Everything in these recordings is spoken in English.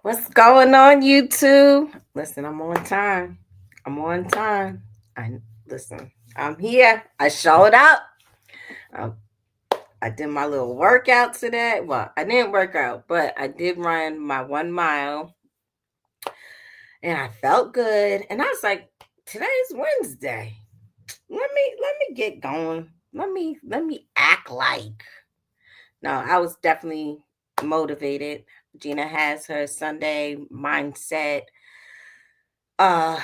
What's going on, YouTube? Listen, I'm on time. I'm on time. I listen. I'm here. I showed up. I, I did my little workout today. Well, I didn't work out, but I did run my 1 mile, and I felt good. And I was like, today's Wednesday. Let me get going. Let me act like. No, I was definitely motivated. Gina has her Sunday mindset uh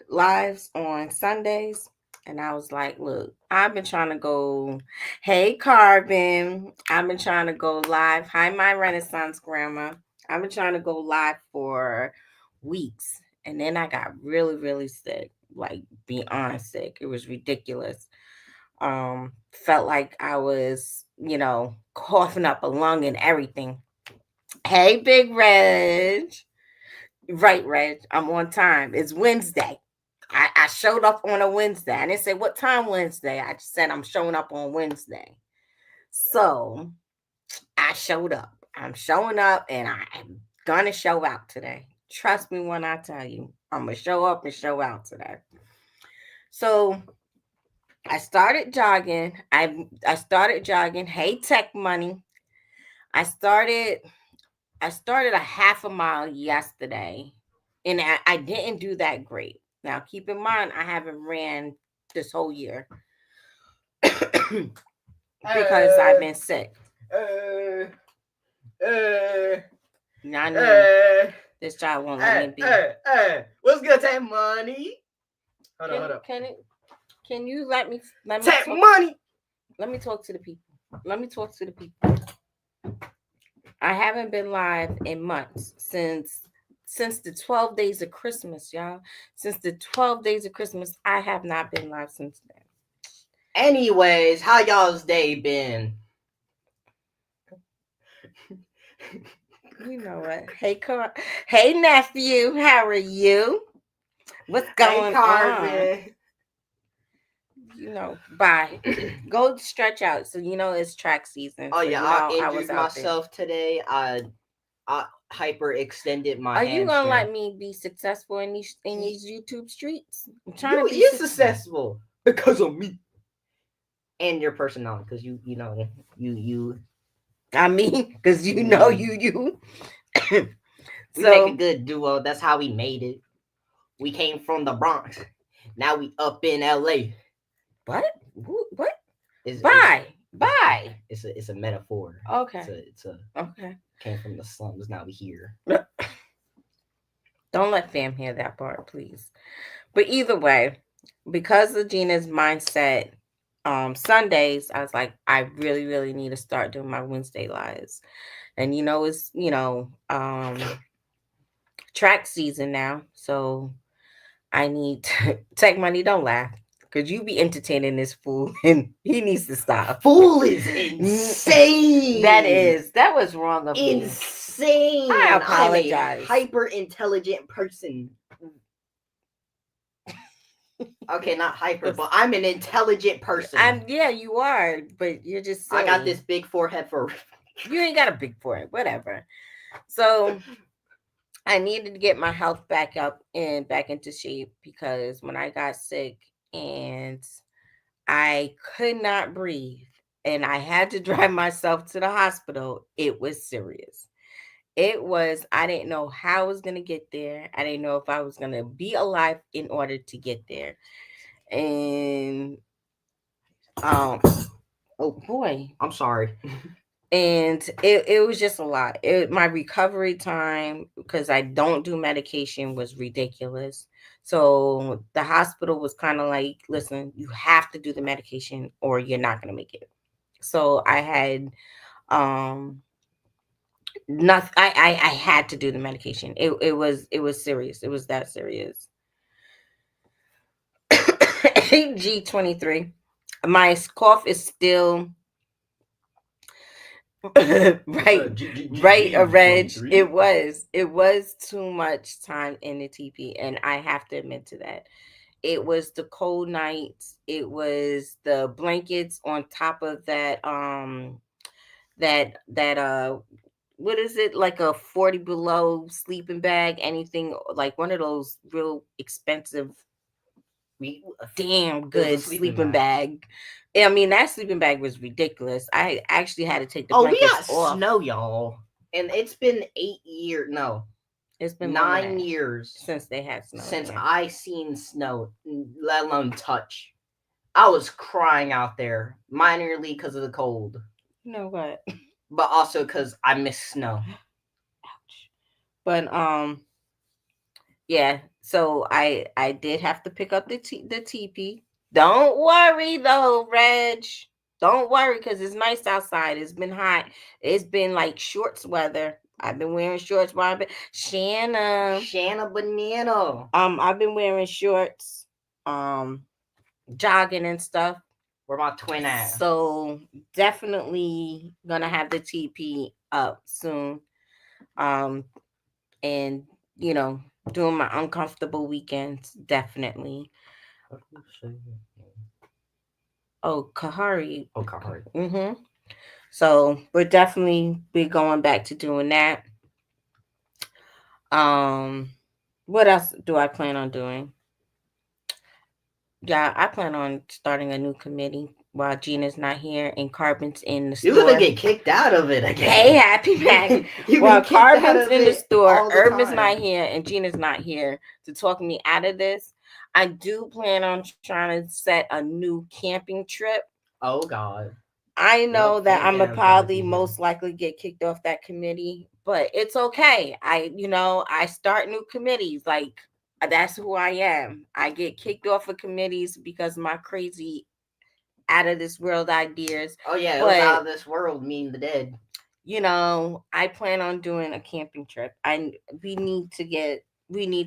lives on Sundays. And I was like, look, I've been trying to go, hey Carbon. I've been trying to go live. Hi, my Renaissance grandma. I've been trying to go live for weeks. And then I got really, really sick. Like beyond sick. It was ridiculous. Felt like I was, coughing up a lung and everything. Hey, Big Reg. Right, Reg. I'm on time. It's Wednesday. I showed up on a Wednesday. I didn't say what time Wednesday. I just said I'm showing up on Wednesday. So I showed up. I'm showing up and I'm gonna show out today. Trust me when I tell you, I'm gonna show up and show out today. So I started jogging. I started jogging. Hey, Tech Money. I started I started a half a mile yesterday, and I didn't do that great. Now, keep in mind, I haven't ran this whole year because I've been sick. Uh, uh, Now I know uh, this child won't let me be. What's good, Tech Money? Hold on. Can you let me Tech talk Money. let me talk to the people. Let me talk to the people. I haven't been live in months since the 12 days of Christmas, y'all. Since the 12 days of Christmas, I have not been live since then. Anyways, how y'all's day been? You know what? Hey nephew, how are you? What's Hey, going on? Carvin. Bye. Go stretch out. So it's track season. Oh So yeah, I I was injured out there. myself today. I hyper extended my Are you gonna hamstring. let me be successful in these YouTube streets? I'm trying You to be is successful. successful because of me and your personality. Because you I mean, because you. we make a So good duo. That's how we made it. We came from the Bronx. Now we up in LA. what? What? Is Bye. it's a metaphor. Okay. It's a Okay. came from the slums. Now we here. Don't let fam hear that part, please. But either way, because of Gina's mindset, Sundays, I was like, I really, really need to start doing my Wednesday lives. And it's track season now. So I need to take money, don't laugh. Cause you be entertaining this fool and he needs to stop. Fool is That insane. is that was wrong of me. I Insane. I'm a apologize. hyper intelligent person. Okay, not hyper, but I'm an intelligent person. Yeah, you are, but you're just I got silly. this big forehead for. You ain't got a big forehead, whatever. So I needed to get my health back up and back into shape because when I got sick and I could not breathe and I had to drive myself to the hospital, it was serious. I didn't know how I was going to get there. I didn't know if I was going to be alive in order to get there. And, um, oh boy. I'm sorry. And it was just a lot. My recovery time, because I don't do medication, was ridiculous. So the hospital was kind of like, listen, you have to do the medication or you're not going to make it. So I had um nothing. I had to do the medication. It was serious. It was that serious. G23. My cough is still right, right, a reg. It was too much time in the TP, and I have to admit to that. It was the cold nights. It was the blankets on top of that what is it, like a 40 below sleeping bag, anything like one of those real expensive, We damn It was a good sleeping sleeping bag. bag. I mean, that sleeping bag was ridiculous. I actually had to take the Oh, we blankets got off. snow, y'all, and it's been 8 years. No, It's been longer than 9 years since they had snow since here. I seen snow, let alone touch. I was crying out there, minorly because of the cold, You know what? but also because I miss snow. Ouch. But yeah, so I did have to pick up the teepee. Don't worry though, Reg. Don't worry, because it's nice outside. It's been hot. It's been like shorts weather. I've been wearing shorts while I've been Shanna. Shanna Banana. I've been wearing shorts, um, jogging and stuff. Where my twin at? So definitely gonna have the TP up soon. Um, and you know, doing my uncomfortable weekends, definitely. Oh, Kahari. Oh, Kahari. Mm-hmm. So we're definitely be going back to doing that. Um, what else do I plan on doing? Yeah, I plan on starting a new committee while Gina's not here and Carbon's in the You're gonna store. get kicked out of it again. Hey, Happy Mac. You've While been kicked out Carbon's of in the it store, all the Urban's time. not here, and Gina's not here to talk me out of this. I do plan on trying to set a new camping trip. Oh God. I know Nope, that can't I'm get gonna him for probably Happy most likely get kicked off that committee, but it's okay. I start new committees. Like that's who I am. I get kicked off of committees because of my crazy out of this world ideas. Oh yeah, it was out But of this world. Mean the dead. I plan on doing a camping trip. We need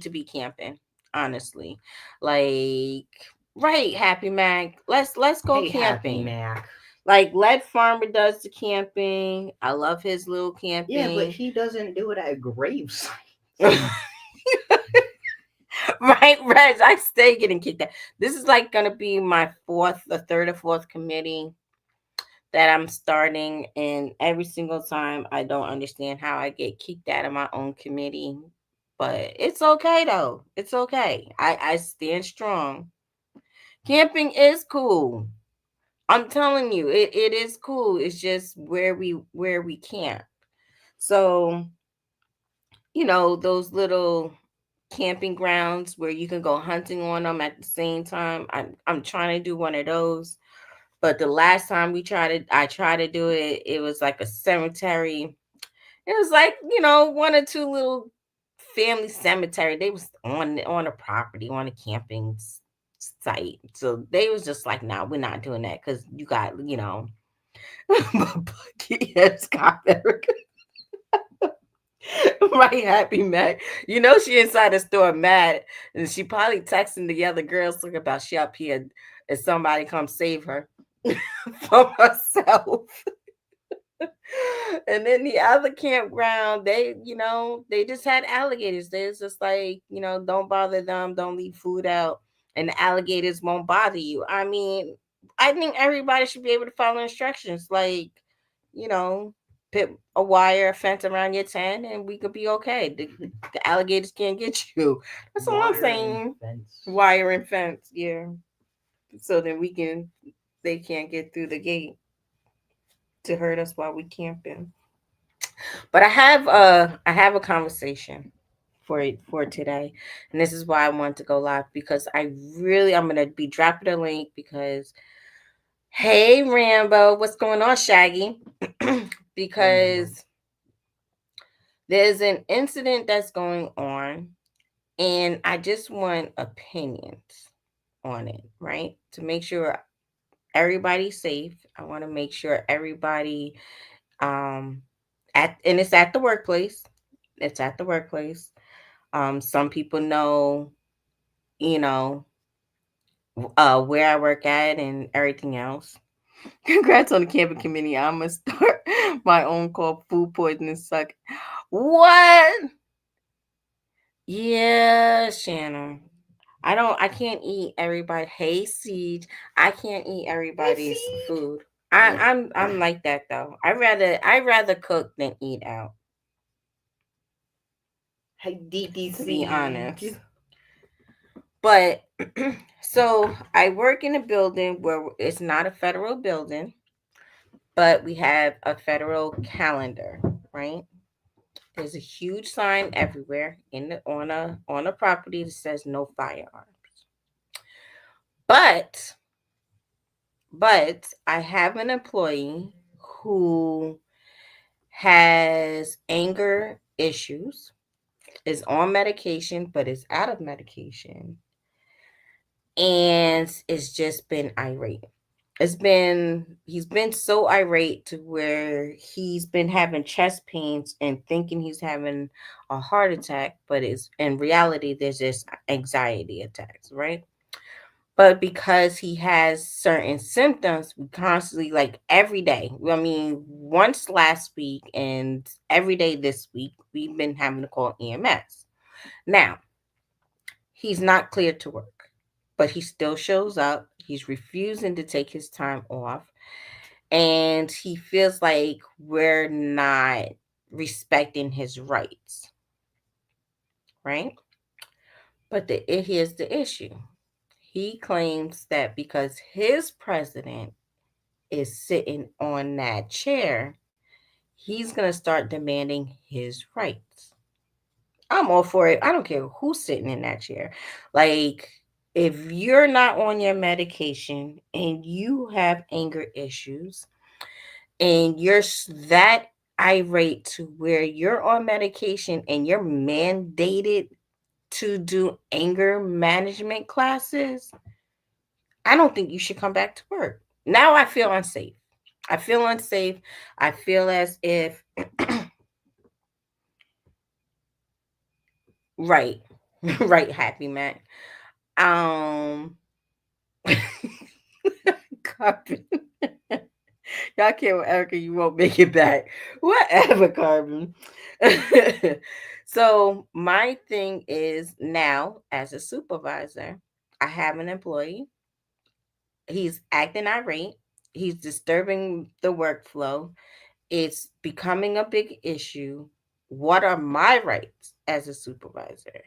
to be camping, honestly. Like, right, Happy Mac. Let's go Hey, Happy camping. Mac. Like Lead Farmer does the camping. I love his little Yeah, but camping. he doesn't do it at grave sites. Right, Reg, I stay getting kicked out. This is like gonna be my third or fourth committee that I'm starting, and every single time I don't understand how I get kicked out of my own committee. But it's okay though. It's okay. I stand strong. Camping is cool. I'm telling you, it is cool. It's just where we camp. So, those little camping grounds where you can go hunting on them at the same time. I'm trying to do one of those. But the last time I tried to do it, it was like a cemetery. It was like, one or two little family cemetery. They was on a property, on a camping site. So they was just like, nah, we're not doing that because you got, yes, Scott Erica. Right, Happy Mac. She inside the store mad, and she probably texting the other girls talking about she up here and somebody come save her from herself. And then the other campground, they just had alligators. They was just like, don't bother them, don't leave food out, and the alligators won't bother you. I mean, I think everybody should be able to follow instructions. Like, you know, put a wire, a fence around your tent, and we could be okay. The alligators can't get you. That's all I'm saying. Wire and fence, yeah. So then they can't get through the gate to hurt us while we camping. But I have a conversation for today, and this is why I wanted to go live because I'm gonna be dropping a link because hey Rambo, what's going on, Shaggy? Because there's an incident that's going on, and I just want opinions on it, right? To make sure everybody's safe. I want to make sure everybody um and it's at the workplace. It's at the workplace. Some people know, you know, where I work at and everything else. Congrats on the camping committee. I'm gonna start my own called Food Poisoning Suck. What? Yeah, Shannon. I can't eat everybody. Hey Siege. I can't eat everybody's food. I'm like that though. I rather cook than eat out. DTC. to be honest. But so I work in a building where it's not a federal building, but we have a federal calendar, right? There's a huge sign everywhere on a property that says no firearms. But I have an employee who has anger issues, is on medication, but is out of medication, and it's just been irate. He's been so irate to where he's been having chest pains and thinking he's having a heart attack, but it's in reality there's just anxiety attacks, right? But because he has certain symptoms, we constantly, like every day, I mean, once last week and every day this week, we've been having to call EMS. Now, he's not cleared to work, but he still shows up. He's refusing to take his time off. And he feels like we're not respecting his rights, right? But here's the issue. He claims that because his president is sitting on that chair, he's going to start demanding his rights. I'm all for it. I don't care who's sitting in that chair. Like, if you're not on your medication and you have anger issues and you're that irate to where you're on medication and you're mandated to do anger management classes, I don't think you should come back to work. Now I feel unsafe. I feel unsafe. I feel as if, right, right, Happy man. Um, Carbon. Y'all care with Erica, you won't make it back. Whatever, Carbon. So my thing is now, as a supervisor, I have an employee. He's acting irate. He's disturbing the workflow. It's becoming a big issue. What are my rights as a supervisor?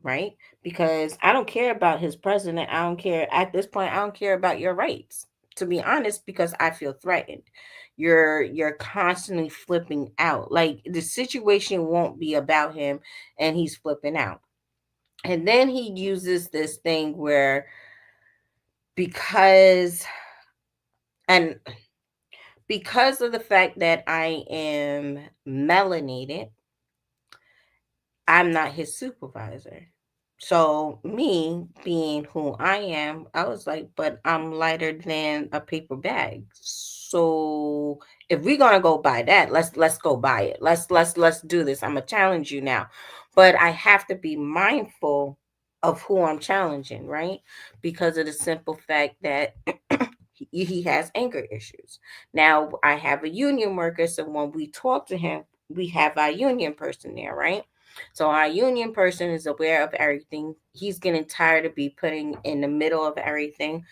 Right? Because I don't care about his president. I don't care at this point. I don't care about your rights, to be honest, because I feel threatened. You're constantly flipping out. Like the situation won't be about him and he's flipping out. And then he uses this thing where because and because of the fact that I am melanated, I'm not his supervisor. So me being who I am, I was like, but I'm lighter than a paper bag. So if we're gonna go by that, let's go by it. Let's do this. I'm gonna challenge you now. But I have to be mindful of who I'm challenging, right? Because of the simple fact that he has anger issues. Now I have a union worker, so when we talk to him, we have our union person there, right? So our union person is aware of everything. He's getting tired of be putting in the middle of everything.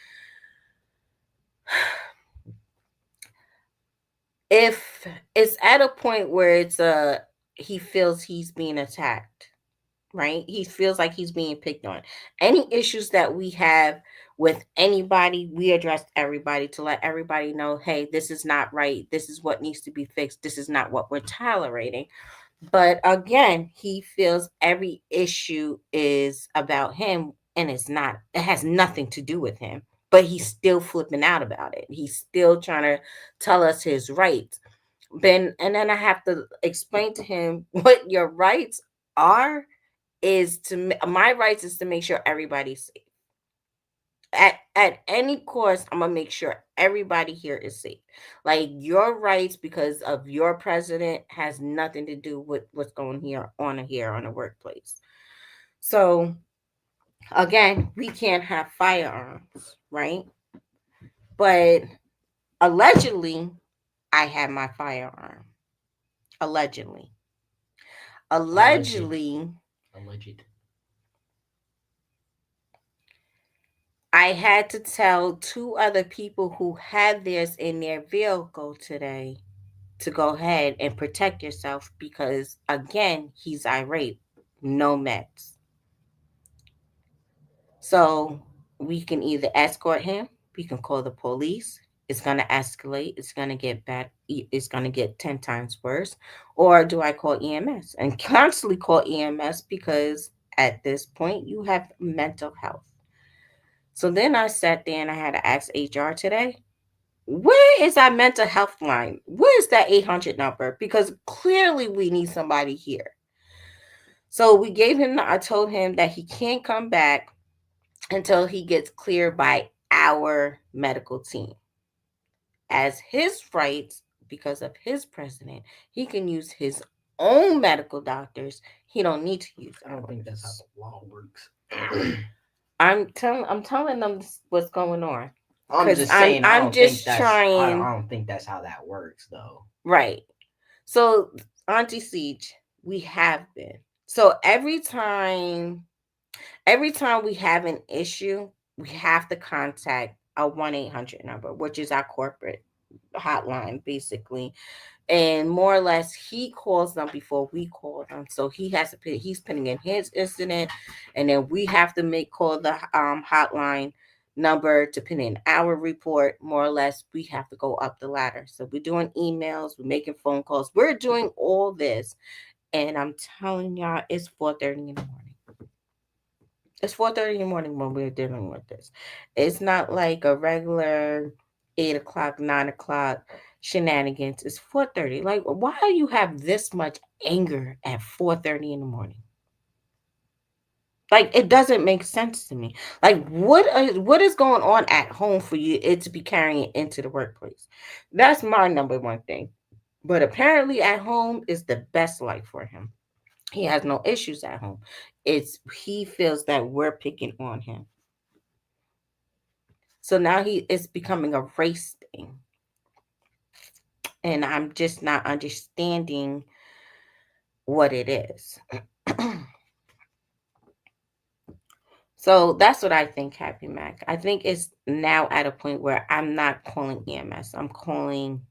If it's at a point where he feels he's being attacked, right? He feels like he's being picked on. Any issues that we have with anybody, we address everybody to let everybody know, hey, this is not right. This is what needs to be fixed. This is not what we're tolerating. But again, he feels every issue is about him and it's not, it has nothing to do with him. But he's still flipping out about it. He's still trying to tell us his rights. And then I have to explain to him what your rights are is my rights is to make sure everybody's safe. At any cost, I'm gonna make sure everybody here is safe. Like your rights, because of your president, has nothing to do with what's going here on the workplace. So again, we can't have firearms, right? But allegedly, I had my firearm. Allegedly. Allegedly, Alleged. I had to tell two other people who had theirs in their vehicle today to go ahead and protect yourself because, again, he's irate, no meds. So we can either escort him, we can call the police. It's going to escalate. It's going to get bad. It's going to get 10 times worse. Or do I call EMS and constantly call EMS because at this point you have mental health? So then I sat there and I had to ask HR today, where is our mental health line? Where is that 800 number? Because clearly we need somebody here. So we gave him, I told him that he can't come back until he gets cleared by our medical team. As his rights, because of his president, he can use his own medical doctors. He don't need to use. I don't think that's how the law works. I'm telling them what's going on. I'm just saying. I'm just trying. I don't think that's how that works, though. Right. So, Auntie Siege, we have been. So every time we have an issue, we have to contact a 1-800 number, which is our corporate hotline, basically. And more or less, he calls them before we call them. So he's putting in his incident, and then we have to call the hotline number to put in our report. More or less, we have to go up the ladder. So we're doing emails, we're making phone calls, we're doing all this. And I'm telling y'all, it's 4:30 in the morning. It's 4:30 in the morning when we're dealing with this. It's not like a regular 8 o'clock, 9 o'clock shenanigans. It's 4:30. Like, why do you have this much anger at 4:30 in the morning? Like, it doesn't make sense to me. Like, what is going on at home for you it to be carrying it into the workplace? That's my number one thing. But apparently at home is the best life for him. He has no issues at home. He feels that we're picking on him. So now it's becoming a race thing. And I'm just not understanding what it is. So that's what I think, Happy Mac. I think it's now at a point where I'm not calling EMS. I'm calling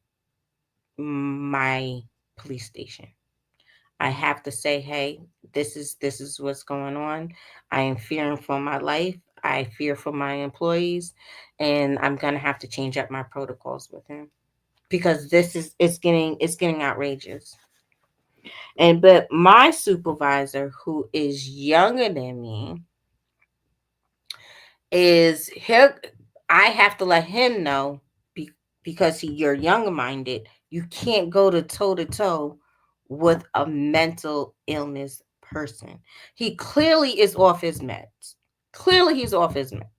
my police station. I have to say, hey, this is what's going on. I am fearing for my life. I fear for my employees, and I'm gonna have to change up my protocols with him because it's getting outrageous. But my supervisor, who is younger than me, is here. I have to let him know because you're younger minded. You can't go toe to toe with a mental illness person. He clearly is off his meds. Clearly, he's off his meds.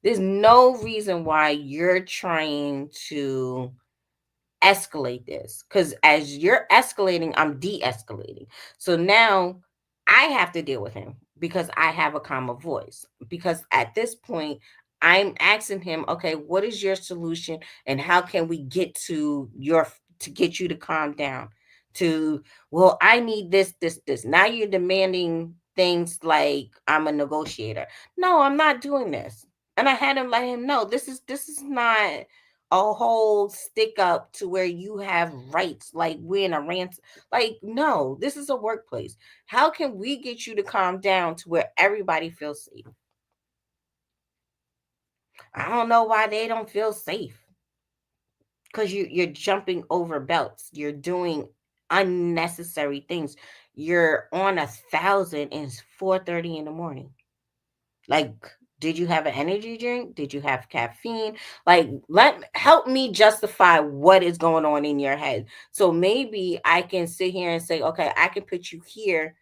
There's no reason why you're trying to escalate this because as you're escalating, I'm de escalating. So now I have to deal with him because I have a calmer voice. Because at this point, I'm asking him, okay, what is your solution and how can we get to get you to calm down? Well, I need this. Now you're demanding things like I'm a negotiator. No, I'm not doing this. And I had to let him know this is not a whole stick up to where you have rights like we're in a ransom. Like, no, this is a workplace. How can we get you to calm down to where everybody feels safe? I don't know why they don't feel safe. Because you're jumping over belts. You're doing unnecessary things. You're on 1,000 and it's 4:30 in the morning. Like, did you have an energy drink? Did you have caffeine? Like, help me justify what is going on in your head. So maybe I can sit here and say, okay, I can put you here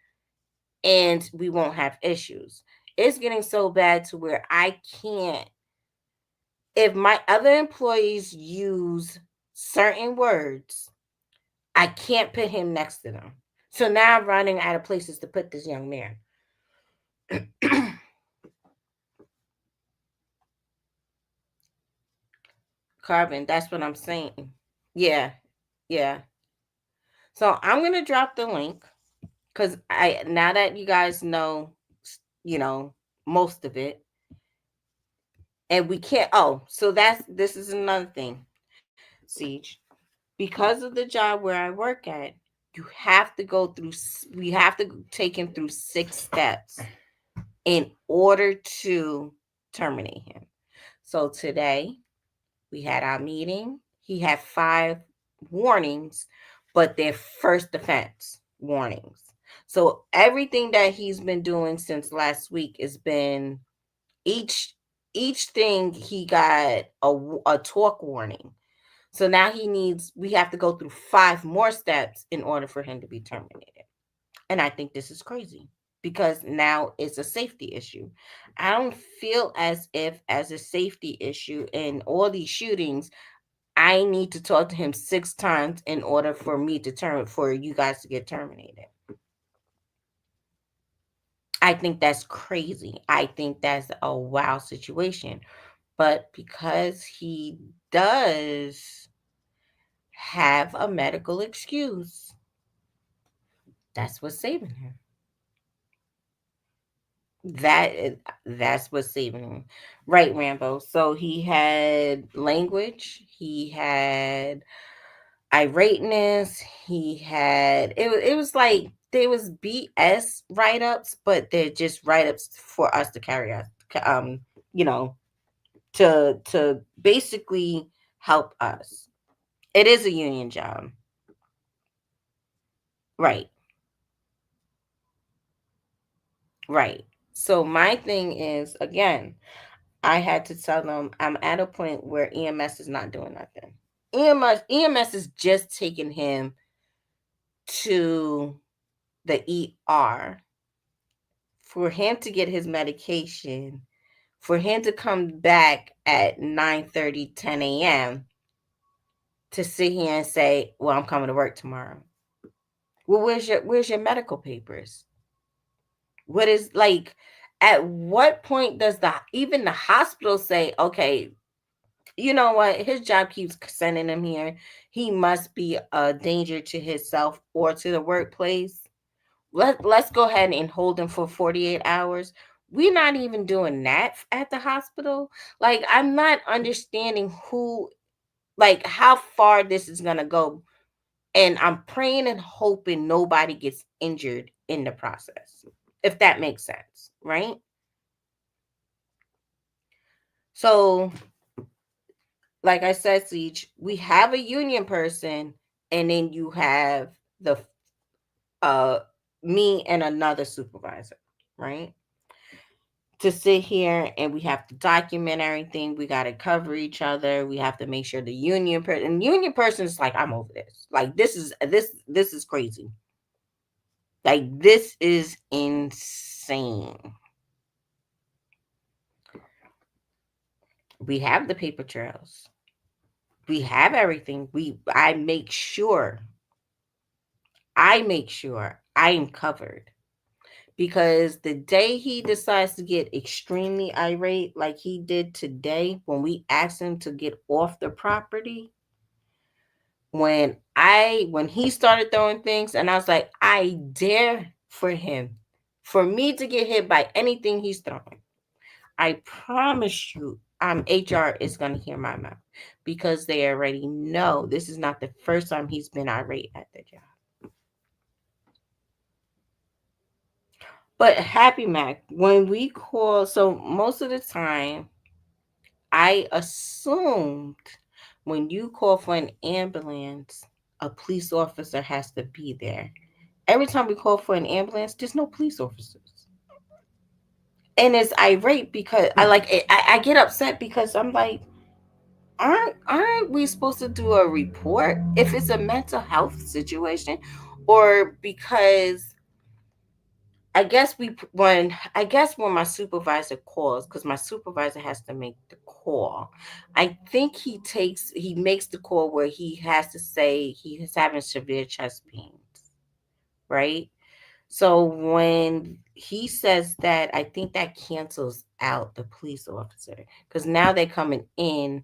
and we won't have issues. It's getting so bad to where I can't. If my other employees use certain words, I can't put him next to them. So now I'm running out of places to put this young man. Carbon, that's what I'm saying. Yeah, yeah. So I'm gonna drop the link because now that you guys know, you know, most of it, and we can't. Oh, so this is another thing, Siege. Because of the job where I work at, You have to go through, we have to take him through 6 steps in order to terminate him. So today we had our meeting. He had 5 warnings, but they're first offense warnings. So everything that he's been doing since last week has been each thing he got a talk warning. So now we have to go through 5 more steps in order for him to be terminated. And I think this is crazy because now it's a safety issue. I don't feel as if, as a safety issue in all these shootings, I need to talk to him 6 times in order for me to for you guys to get terminated. I think that's crazy. I think that's a wow situation. But because he does have a medical excuse, that's what's saving him. That's what's saving him. Right, Rambo. So he had language, he had irateness, he had it was like there was BS write-ups, but they're just write-ups for us to carry out, you know, to basically help us. It is a union job. Right. Right. So my thing is, again, I had to tell them I'm at a point where EMS is not doing nothing. EMS is just taking him to the ER for him to get his medication, for him to come back at 9:30, 10 a.m. to sit here and say, well, I'm coming to work tomorrow. Well, where's your medical papers? What is, like, at what point does even the hospital say, okay, you know what, his job keeps sending him here, he must be a danger to himself or to the workplace. Let's go ahead and hold him for 48 hours. We're not even doing that at the hospital. Like, I'm not understanding how far this is gonna go. And I'm praying and hoping nobody gets injured in the process, if that makes sense, right? So, like I said, Siege, we have a union person, and then you have the me and another supervisor, right? To sit here and we have to document everything. We got to cover each other. We have to make sure the union person is like, I'm over this. Like, this is crazy. Like, this is insane. We have the paper trails. We have everything. I make sure I am covered. Because the day he decides to get extremely irate, like he did today, when we asked him to get off the property, when he started throwing things, and I was like, I dare for me to get hit by anything he's throwing. I promise you, HR is going to hear my mouth, because they already know this is not the first time he's been irate at the job. But Happy Mac, when we call, so most of the time, I assumed when you call for an ambulance, a police officer has to be there. Every time we call for an ambulance, there's no police officers. And it's irate because I get upset because I'm like, aren't we supposed to do a report if it's a mental health situation? Or because when my supervisor calls, because my supervisor has to make the call, I think he makes the call where he has to say he is having severe chest pains, right? So when he says that, I think that cancels out the police officer, because now they're coming in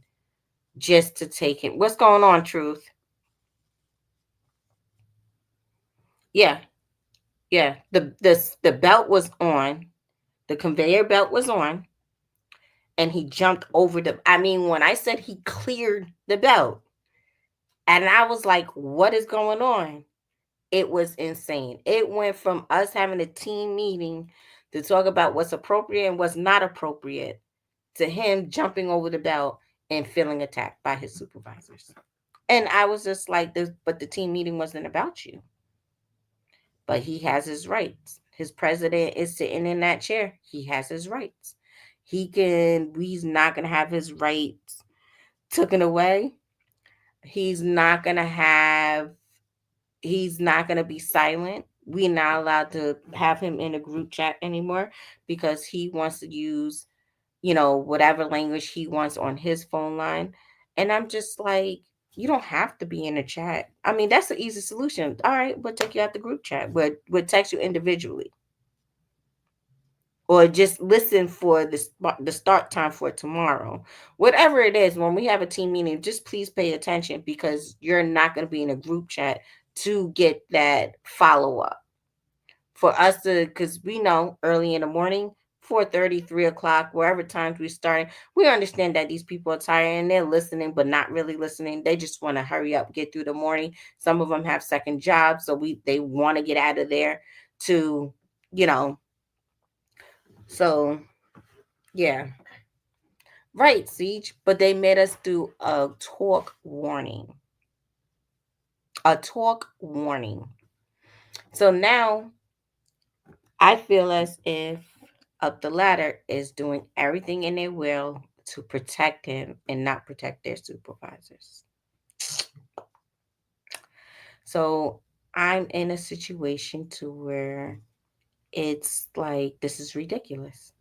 just to take him. What's going on, Truth? Yeah, yeah. The belt was on, the conveyor belt was on, and he jumped over when I said he cleared the belt, and I was like, what is going on? It was insane. It went from us having a team meeting to talk about what's appropriate and what's not appropriate to him jumping over the belt and feeling attacked by his supervisors. And I was just like, this, but the team meeting wasn't about you. But he has his rights. His president is sitting in that chair. He has his rights. He's not going to have his rights taken away. He's not going to have, he's not going to be silent. We're not allowed to have him in a group chat anymore because he wants to use, whatever language he wants on his phone line. And I'm just like, you don't have to be in a chat. I mean, that's the easy solution. All right, we'll take you out the group chat. We'll text you individually. Or just listen for the start time for tomorrow. Whatever it is, when we have a team meeting, just please pay attention because you're not going to be in a group chat to get that follow up. For us to, because we know early in the morning, 4:30, 3 o'clock, wherever times we starting, we understand that these people are tired and they're listening, but not really listening. They just want to hurry up, get through the morning. Some of them have second jobs, so they want to get out of there to, you know. So yeah, right, Siege. But they made us do a talk warning. A talk warning. So now I feel as if Up the Ladder is doing everything in their will to protect him and not protect their supervisors. So I'm in a situation to where it's like this is ridiculous.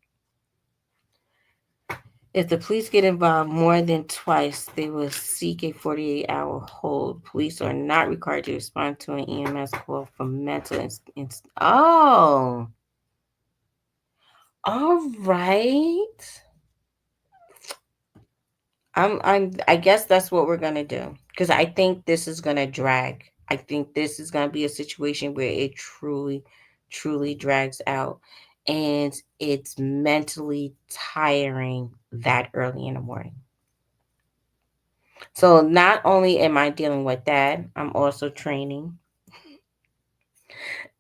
If the police get involved more than twice, they will seek a 48-hour hold. Police are not required to respond to an EMS call for mental Oh, all right. I guess that's what we're gonna do because I think this is gonna drag. I think this is gonna be a situation where it truly, truly drags out, and it's mentally tiring that early in the morning. So not only am I dealing with that, I'm also training.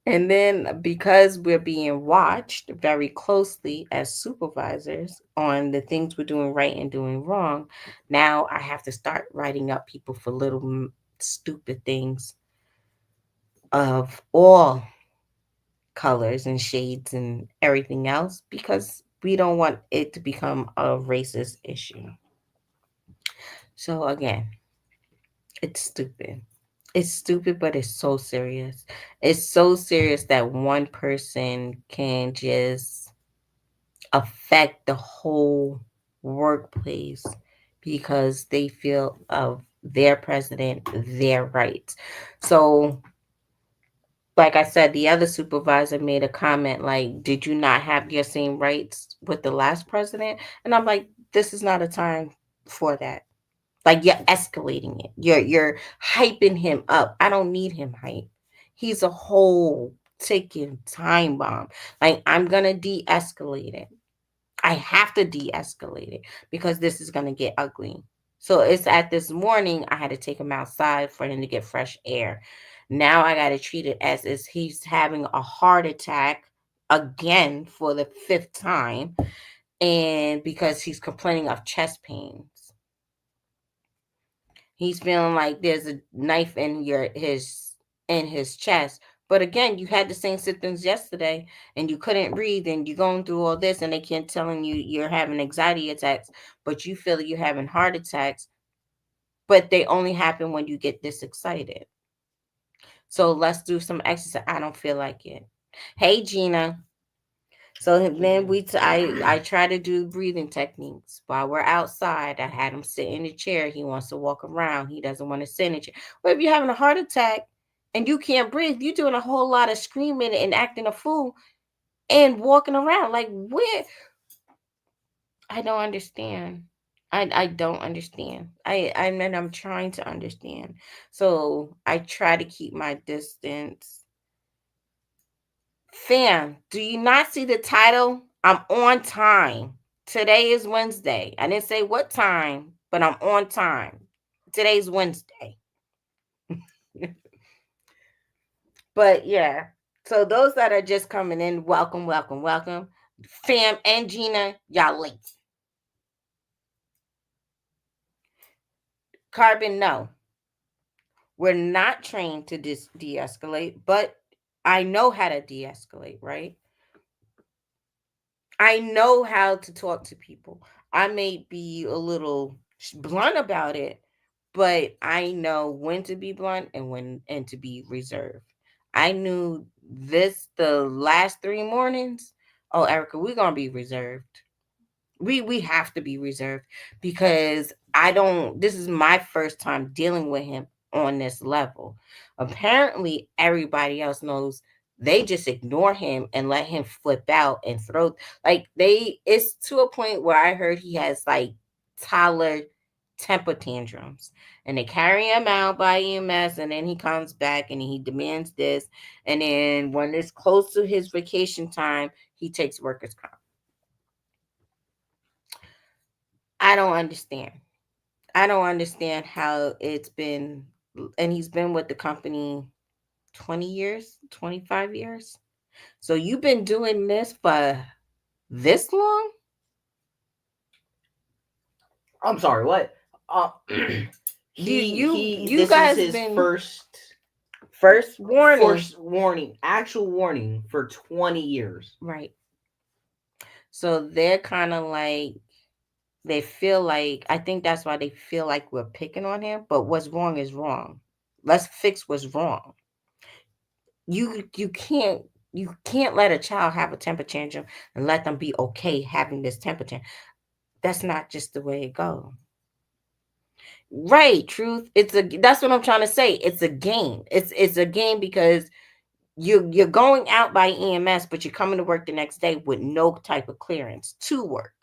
And then because we're being watched very closely as supervisors on the things we're doing right and doing wrong, now I have to start writing up people for little stupid things of all colors and shades and everything else because we don't want it to become a racist issue. So again, it's stupid. It's stupid, but it's so serious. It's so serious that one person can just affect the whole workplace because they feel of their president, their rights. So, like I said, the other supervisor made a comment like, "Did you not have your same rights with the last president?" And I'm like, "This is not a time for that. Like you're escalating it. You're hyping him up. I don't need him hype. He's a whole ticking time bomb. Like I'm gonna de-escalate it. I have to de-escalate it because this is gonna get ugly. So it's at this morning I had to take him outside for him to get fresh air. Now I gotta treat it as if he's having a heart attack again for the fifth time, and because he's complaining of chest pains. He's feeling like there's a knife in his chest. But again, you had the same symptoms yesterday and you couldn't breathe and you're going through all this and they can't telling you you're having anxiety attacks, but you feel that you're having heart attacks, but they only happen when you get this excited. So let's do some exercise. I don't feel like it. Hey Gina. So then I try to do breathing techniques while we're outside. I had him sit in the chair. He wants to walk around. He doesn't want to sit in the chair. Well, if you're having a heart attack and you can't breathe, you're doing a whole lot of screaming and acting a fool and walking around. Like where? I don't understand. I don't understand. I'm trying to understand. So I try to keep my distance. Fam, do you not see the title? I'm on time. Today is Wednesday. I didn't say what time, but I'm on time. Today's Wednesday. But yeah, so those that are just coming in, welcome, welcome, welcome. Fam and Gina, y'all late. Carbon, no. We're not trained to de escalate, but I know how to de escalate, right? I know how to talk to people. I may be a little blunt about it, but I know when to be blunt and when and to be reserved. I knew this the last 3 mornings. Oh, Erica, we're gonna be reserved. We have to be reserved because I don't this is my first time dealing with him on this level. Apparently everybody else knows they just ignore him and let him flip out and throw like they it's to a point where I heard he has like toddler temper tantrums and they carry him out by EMS and then he comes back and he demands this and then when it's close to his vacation time he takes workers comp. I don't understand. I don't understand how it's been, and he's been with the company 20 years, 25 years. So you've been doing this for this long? I'm sorry, what? Uh, You this is guys his been first warning. first warning, actual warning for 20 years. Right. So they're kind of like they feel like I think that's why they feel like we're picking on him, but what's wrong is wrong. Let's fix what's wrong. You can't let a child have a temper tantrum and let them be okay having this temper tantrum. That's not just the way it goes. Right, truth. That's what I'm trying to say. It's a game. It's a game because you're going out by EMS, but you're coming to work the next day with no type of clearance to work.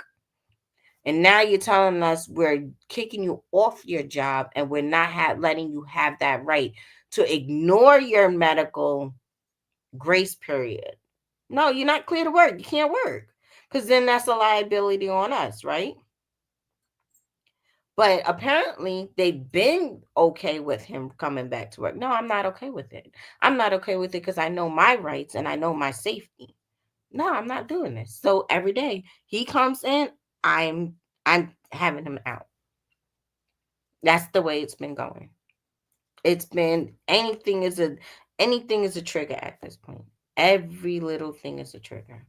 And now you're telling us we're kicking you off your job and we're not letting you have that right to ignore your medical grace period. No, you're not clear to work. You can't work because then that's a liability on us, right? But apparently they've been okay with him coming back to work. No, I'm not okay with it. I'm not okay with it because I know my rights and I know my safety. No, I'm not doing this. So every day he comes in, I'm having him out. That's the way it's been going. It's been anything is a trigger at this point. Every little thing is a trigger.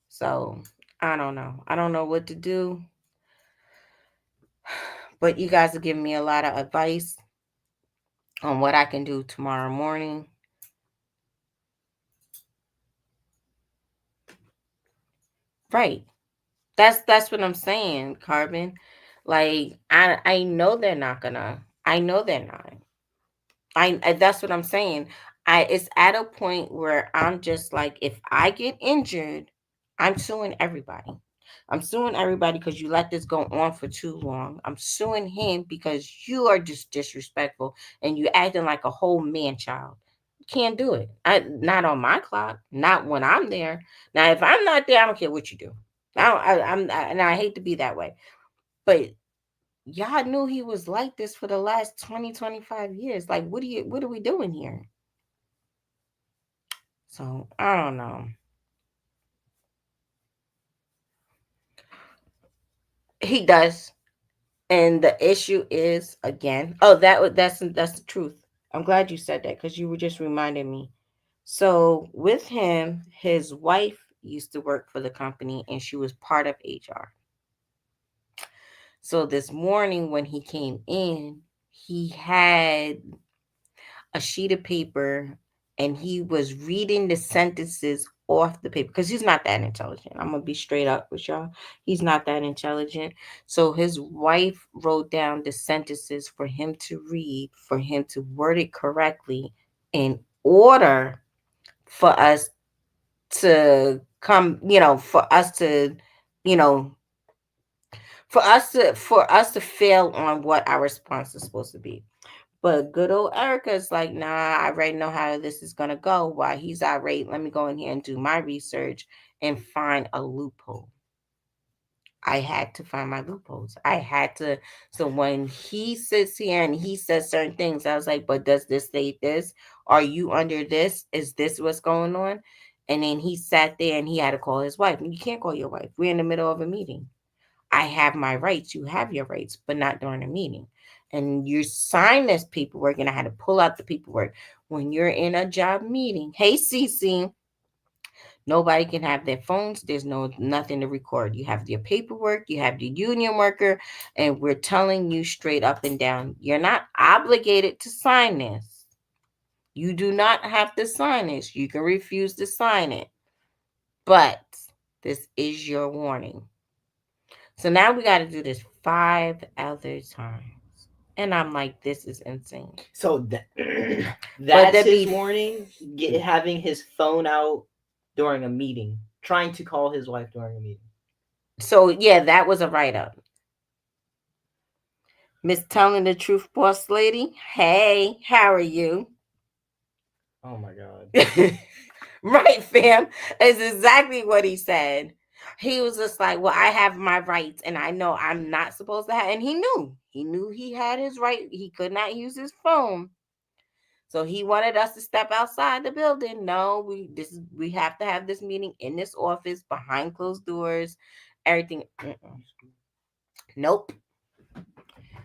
So I don't know. I don't know what to do. But you guys are giving me a lot of advice on what I can do tomorrow morning. Right. That's what I'm saying, Carbon. Like I know they're not gonna. I know they're not. That's what I'm saying. I it's at a point where I'm just like if I get injured, I'm suing everybody. I'm suing everybody because you let this go on for too long. I'm suing him because you are just disrespectful and you acting like a whole man child. Can't do it. Not on my clock. Not when I'm there. Now, if I'm not there, I don't care what you do. And I hate to be that way, but y'all knew he was like this for the last 20, 25 years. Like, what are we doing here? So I don't know. He does. And the issue is again, oh, that's the truth. I'm glad you said that because you were just reminding me. So with him, his wife used to work for the company and she was part of HR. So this morning when he came in, he had a sheet of paper and he was reading the sentences off the paper because he's not that intelligent. I'm gonna be straight up with y'all. He's not that intelligent. So his wife wrote down the sentences for him to read, for him to word it correctly in order for us to come, for us to, you know, for us to fail on what our response is supposed to be. But good old Erica's like, nah, I already know how this is gonna go. While he's irate, let me go in here and do my research and find a loophole. I had to find my loopholes. I had to. So when he sits here and he says certain things, I was like, but does this state this? Are you under this? Is this what's going on? And then he sat there and he had to call his wife. You can't call your wife. We're in the middle of a meeting. I have my rights. You have your rights, but not during a meeting. And you sign this paperwork, and I had to pull out the paperwork. When you're in a job meeting, hey, Cece, nobody can have their phones. There's nothing to record. You have your paperwork, you have your union worker, and we're telling you straight up and down, you're not obligated to sign this. You do not have to sign this. You can refuse to sign it. But this is your warning. So now we got to do this 5 other times. And I'm like, this is insane. So But that's to his be warning. Having his phone out during a meeting, trying to call his wife during a meeting. so yeah, that was a write up. Miss Telling the Truth Boss Lady. Hey, how are you? Oh my god. Right, fam. It's exactly what he said. He was just like, well, I have my rights and I know I'm not supposed to have, and he knew he had his right. He could not use his phone. So he wanted us to step outside the building. No, we have to have this meeting in this office behind closed doors. Everything. Nope.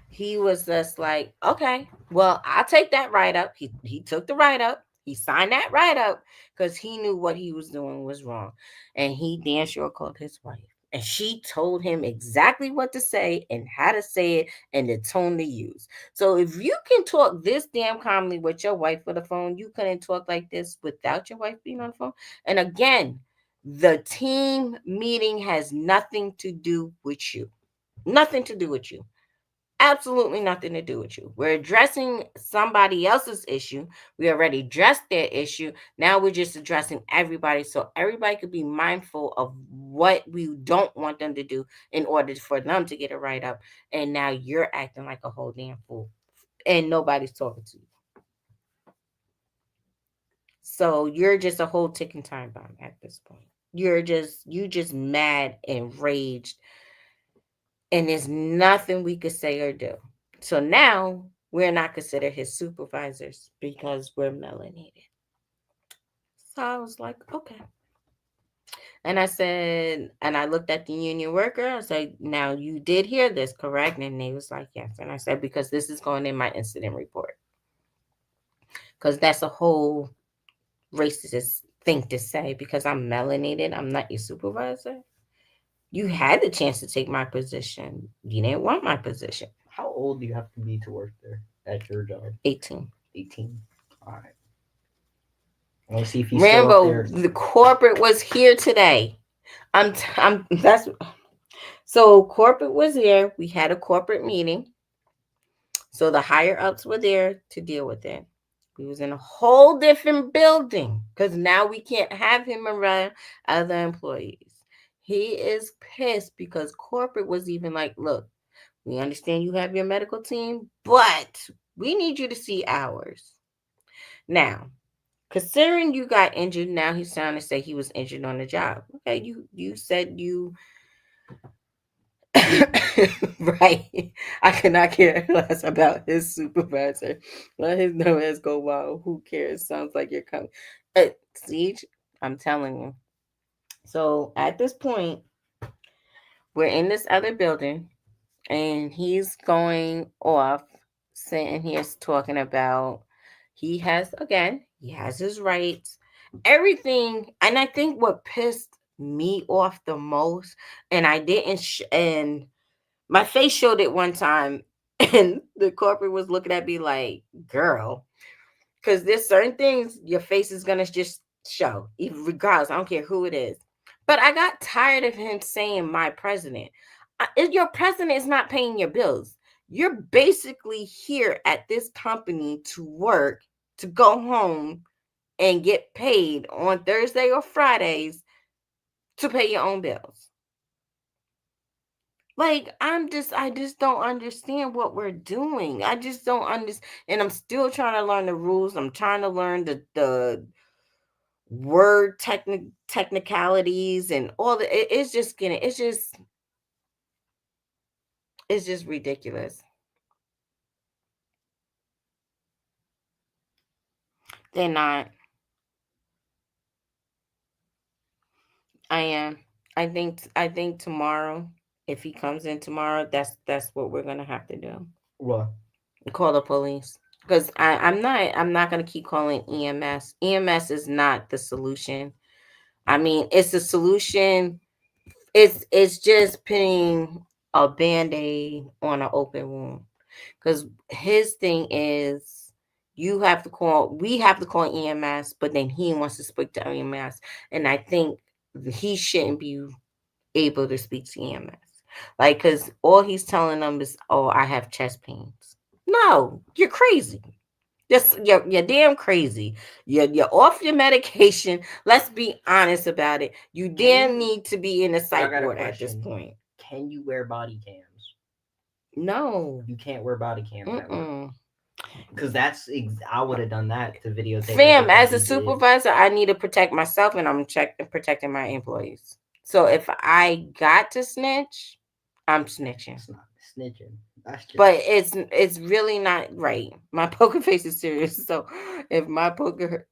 He was just like, okay, well, I'll take that write up. He took the write up. He signed that write up because he knew what he was doing was wrong. And he damn sure called his wife. And she told him exactly what to say and how to say it and the tone to use. So if you can talk this damn calmly with your wife on the phone, you couldn't talk like this without your wife being on the phone. And again, the team meeting has nothing to do with you. Nothing to do with you. Absolutely nothing to do with you. We're addressing somebody else's issue. We already addressed their issue. Now we're just addressing everybody so everybody could be mindful of what we don't want them to do in order for them to get it right up. And now you're acting like a whole damn fool and nobody's talking to you. So you're just a whole ticking time bomb at this point. You just mad and raged, and there's nothing we could say or do. So now we're not considered his supervisors because we're melanated. So I was like, okay. And I said, and I looked at the union worker. I said, now you did hear this, correct? And they was like, yes. And I said, because this is going in my incident report. Because that's a whole racist thing to say because I'm melanated. I'm not your supervisor. You had the chance to take my position. You didn't want my position. How old do you have to be to work there at your job? 18. 18. All right. Let's see if he's Rambo, still up there. the corporate was here today. That's so corporate was there. We had a corporate meeting. So the higher ups were there to deal with it. We was in a whole different building because now we can't have him around other employees. He is pissed because corporate was even like, look, we understand you have your medical team, but we need you to see ours. Now, considering you got injured, now he's trying to say he was injured on the job. Okay, you said you right. I cannot care less about his supervisor. Let his nose go wild. Who cares? Sounds like you're coming. Siege, I'm telling you. So at this point, we're in this other building, and he's going off, sitting here talking about he has his rights, everything. And I think what pissed me off the most, and I didn't, and my face showed it one time, and the corporate was looking at me like, girl, because there's certain things your face is gonna just show, even regardless. I don't care who it is. But I got tired of him saying my president. If your president is not paying your bills, you're basically here at this company to work, to go home and get paid on Thursday or Fridays to pay your own bills. Like I just don't understand what we're doing. I just don't understand, and I'm still trying to learn the rules. I'm trying to learn the word technicalities and all the. It's just getting. It's just It's just ridiculous. They're not. I am. I think tomorrow, if he comes in tomorrow, that's what we're gonna have to do. What? Call the police. Because I'm not gonna keep calling EMS. EMS is not the solution. I mean, it's a solution. It's just putting a band-aid on an open wound. Because his thing is we have to call EMS, but then he wants to speak to EMS. And I think he shouldn't be able to speak to EMS. Like, because all he's telling them is, oh, I have chest pains. No, you're crazy. Just you're damn crazy. You're off your medication. Let's be honest about it. You damn need to be in a I psych got a ward at this question. point. Can you wear body cams? No. You can't wear body cams at work. Mm-mm. Because I would have done that to videotape. Fam, as a everything he did. supervisor, I need to protect myself, and I'm protecting my employees. So if I got to snitch, I'm snitching. It's not snitching. That's just. But it's really not right. My poker face is serious. So if my poker,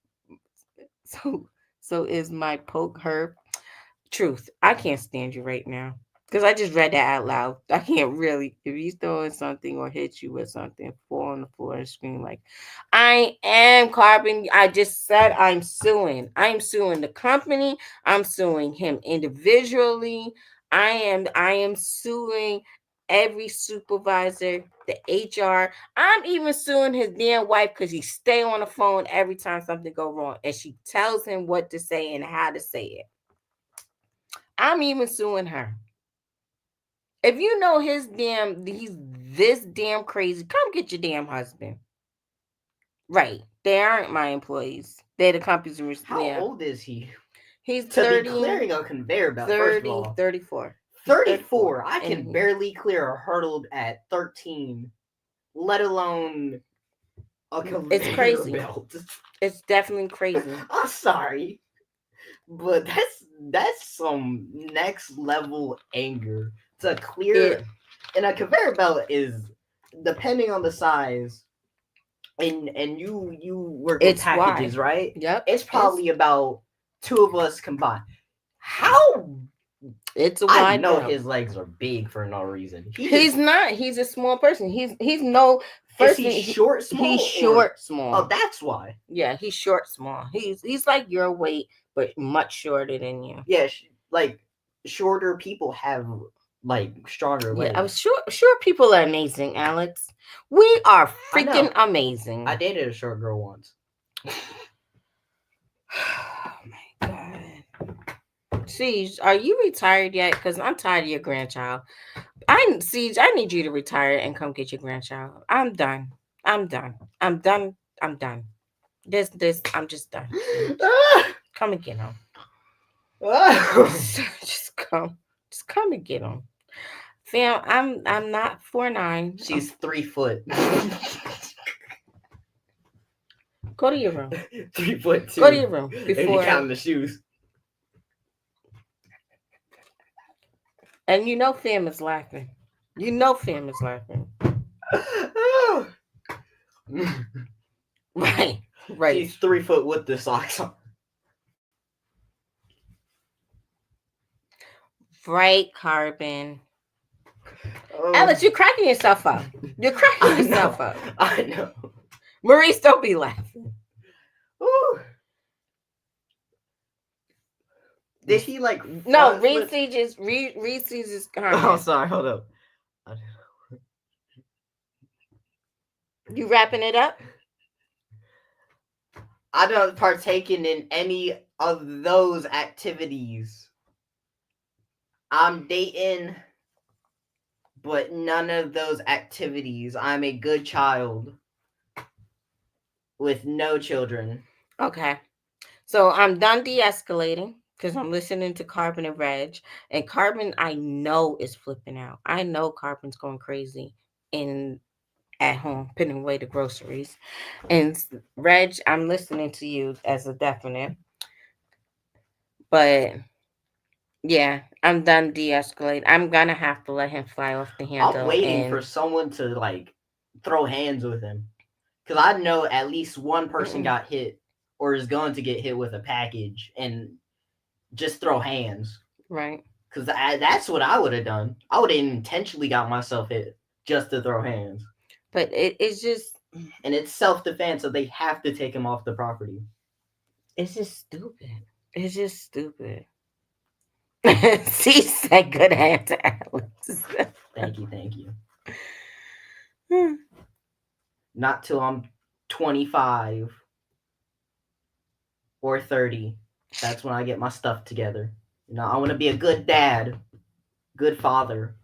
so is my poke her. Truth, I can't stand you right now because I just read that out loud. I can't really. If he's throwing something or hit you with something, fall on the floor and scream like, "I am Carbon." I just said I'm suing. I'm suing the company. I'm suing him individually. I am suing every supervisor, the HR. I'm even suing his damn wife because he stay on the phone every time something go wrong, and she tells him what to say and how to say it. I'm even suing her. If you know he's this damn crazy, come get your damn husband. Right. They aren't my employees. They're the company's. How old is he? He's To 30. be clearing a conveyor belt, 30, first of all. 34. 34. I can And- barely clear a hurdle at 13, let alone a conveyor It's crazy. belt. It's definitely crazy. I'm sorry, but that's some next level anger to clear. And a conveyor belt is, depending on the size, and you work with It's packages, wide. right? Yep. It's probably about two of us combined. How? It's a I wide know belt. his legs are big for no reason. He's not. He's a small person. He's no. Is First he thing, short, small? He's or- short, small. Oh, that's why. Yeah, he's short, small. He's like your weight, but much shorter than you. Yeah, like shorter people have like stronger legs. Yeah, I was sure people are amazing, Alex. We are I know. freaking amazing. I dated a short girl once. Oh my god. Siege, are you retired yet? Because I'm tired of your grandchild. Siege, I need you to retire and come get your grandchild. I'm done. I'm done. I'm done. I'm done. I'm just done. Come and get him. Just come and get him. Fam, I'm not 4'9". She's 3 foot. Go to your room. 3 foot 2. Go to your room If you before. count the shoes. And you know Fam is laughing. You know Fam is laughing. Right. She's 3 foot with the socks on. Right, Carbon. Oh. Alex, you're cracking yourself up. You're cracking yourself up. I know. Maurice, don't be laughing. Ooh. Did he like? No, front Reed flip- Siege's Oh, comment. sorry. Hold up. You wrapping it up? I don't partaken in any of those activities. I'm dating, but none of those activities. I'm a good child with no children. Okay. So I'm done de-escalating because I'm listening to Carbon and Reg. And Carbon, I know, is flipping out. I know Carbon's going crazy at home, putting away the groceries. And Reg, I'm listening to you as a definite. But Yeah, I'm done de-escalate. I'm gonna have to let him fly off the I'm handle waiting for and someone to like throw hands with him because I know at least one person mm-mm, got hit or is going to get hit with a package and just throw hands. right. Because that's what I would have done. I would have intentionally got myself hit just to throw hands. But it's just And it's self defense, so they have to take him off the property. it's just stupid. It's just stupid. She said good answer, Alex. Thank you, thank you. Not till I'm 25 or 30. That's when I get my stuff together. I want to be a good dad, good father,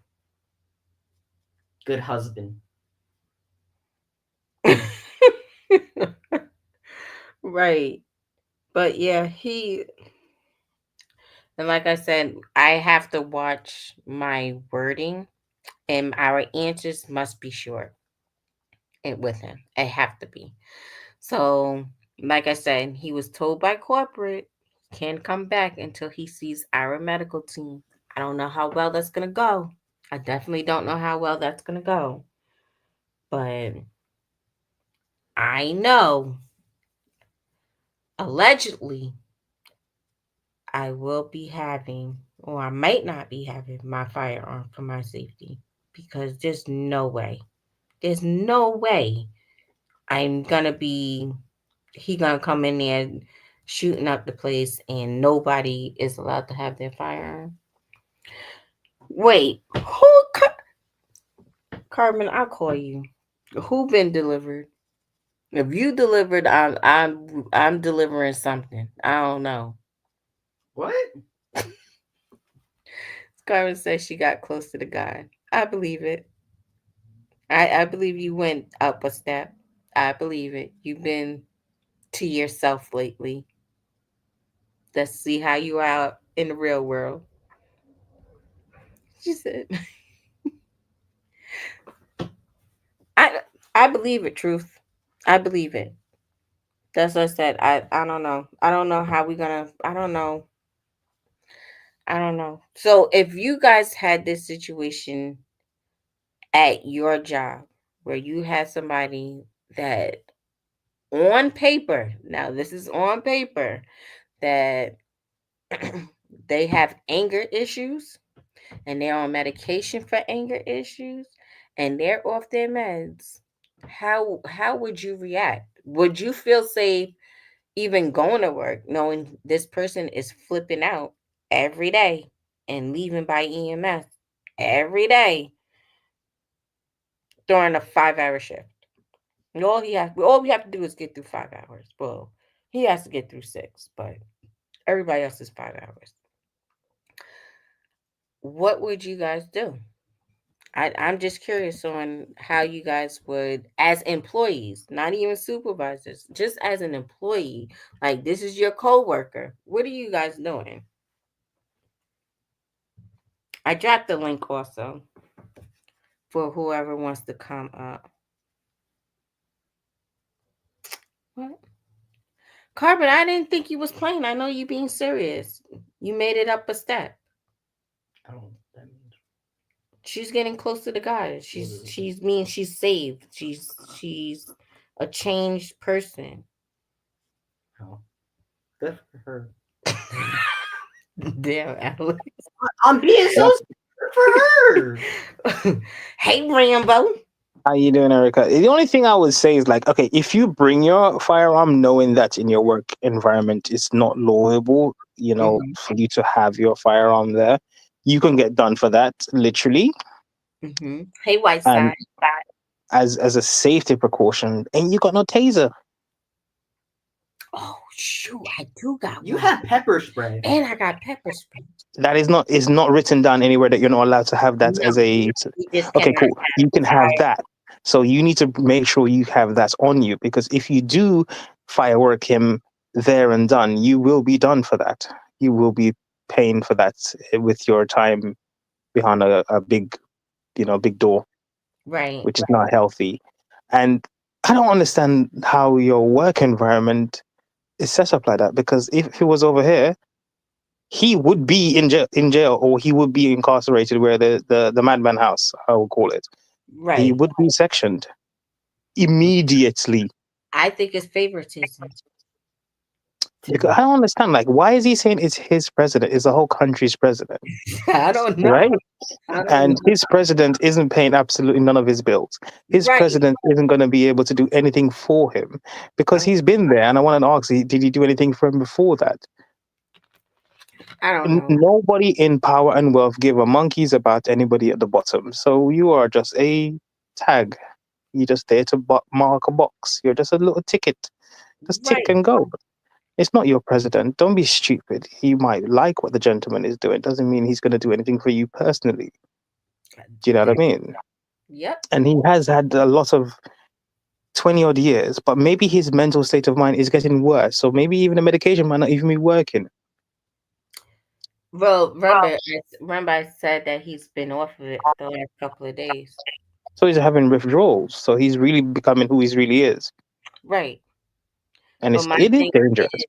good husband. Right. But yeah, and like I said, I have to watch my wording and our answers must be short with him. It have to be. So, like I said, he was told by corporate he can't come back until he sees our medical team. I don't know how well that's gonna go. I definitely don't know how well that's gonna go. But I know allegedly I will be having, or I might not be having my firearm for my safety because there's no way. There's no way I'm gonna be he gonna come in there shooting up the place and nobody is allowed to have their firearm. Wait, Carmen? I'll call you. Who been delivered? If you delivered, I'm delivering something. I don't know. What? Carmen says she got close to the guy. I believe it. I believe you went up a step. I believe it. You've been to yourself lately. Let's see how you are out in the real world. She said, I I believe it, truth. I believe it. That's what I said. I don't know. I don't know how we gonna I don't know. I don't know. So if you guys had this situation at your job where you had somebody that on paper, now this is on paper, that they have anger issues and they're on medication for anger issues and they're off their meds, how would you react? Would you feel safe even going to work knowing this person is flipping out every day and leaving by EMS every day during a 5 hour shift? All we have to do is get through 5 hours. Well, he has to get through six, but everybody else is 5 hours. What would you guys do? I'm just curious on how you guys would, as employees, not even supervisors, just as an employee, like this is your coworker. What are you guys doing? I dropped the link also for whoever wants to come up. What? Carbon, I didn't think you was playing. I know you being serious. You made it up a step. I don't know what that means. She's getting close to the guy. She's saved. She's a changed person. Oh, good for her. Damn, Alex. I'm being so scared for her. Hey, Rambo. How you doing, Erica? The only thing I would say is like, okay, if you bring your firearm knowing that in your work environment it's not lawyable, Mm-hmm. for you to have your firearm there, you can get done for that, literally. Mm-hmm. Hey, Whiteside. And as a safety precaution, and you got no taser. Oh shoot, I do got You one. have pepper spray. And I got pepper spray. That is not written down anywhere that you're not allowed to have that No, as a. you just Okay, cannot cool. You have can have fire. that. So you need to make sure you have that on you, because if you do firework him there and done, you will be done for that. You will be paying for that with your time behind a big, big door, Right. which is not healthy. And I don't understand how your work environment is set up like that, because if it was over here, he would be in jail, or he would be incarcerated where the madman house, I will call it. He Right. would be sectioned immediately. I think it's favoritism. Because I don't understand, like, why is he saying it's his president? It's the whole country's president, I don't know. right? I don't And know. his president isn't paying absolutely none of his bills. His Right. president isn't going to be able to do anything for him because he's been there. And I want to ask, did he do anything for him before that? I don't know. Nobody in power and wealth give a monkeys about anybody at the bottom. So you are just a tag. You're just there to mark a box. You're just a little ticket. Just tick Right. and go. It's not your president. Don't be stupid. He might like what the gentleman is doing. Doesn't mean he's going to do anything for you personally. Do you know what I mean? Yep. And he has had a lot of 20 odd years, but maybe his mental state of mind is getting worse. So maybe even the medication might not even be working. Well, remember I said that he's been off of it the last couple of days. So he's having withdrawals. So he's really becoming who he really is. Right. And But my it is thing dangerous. is,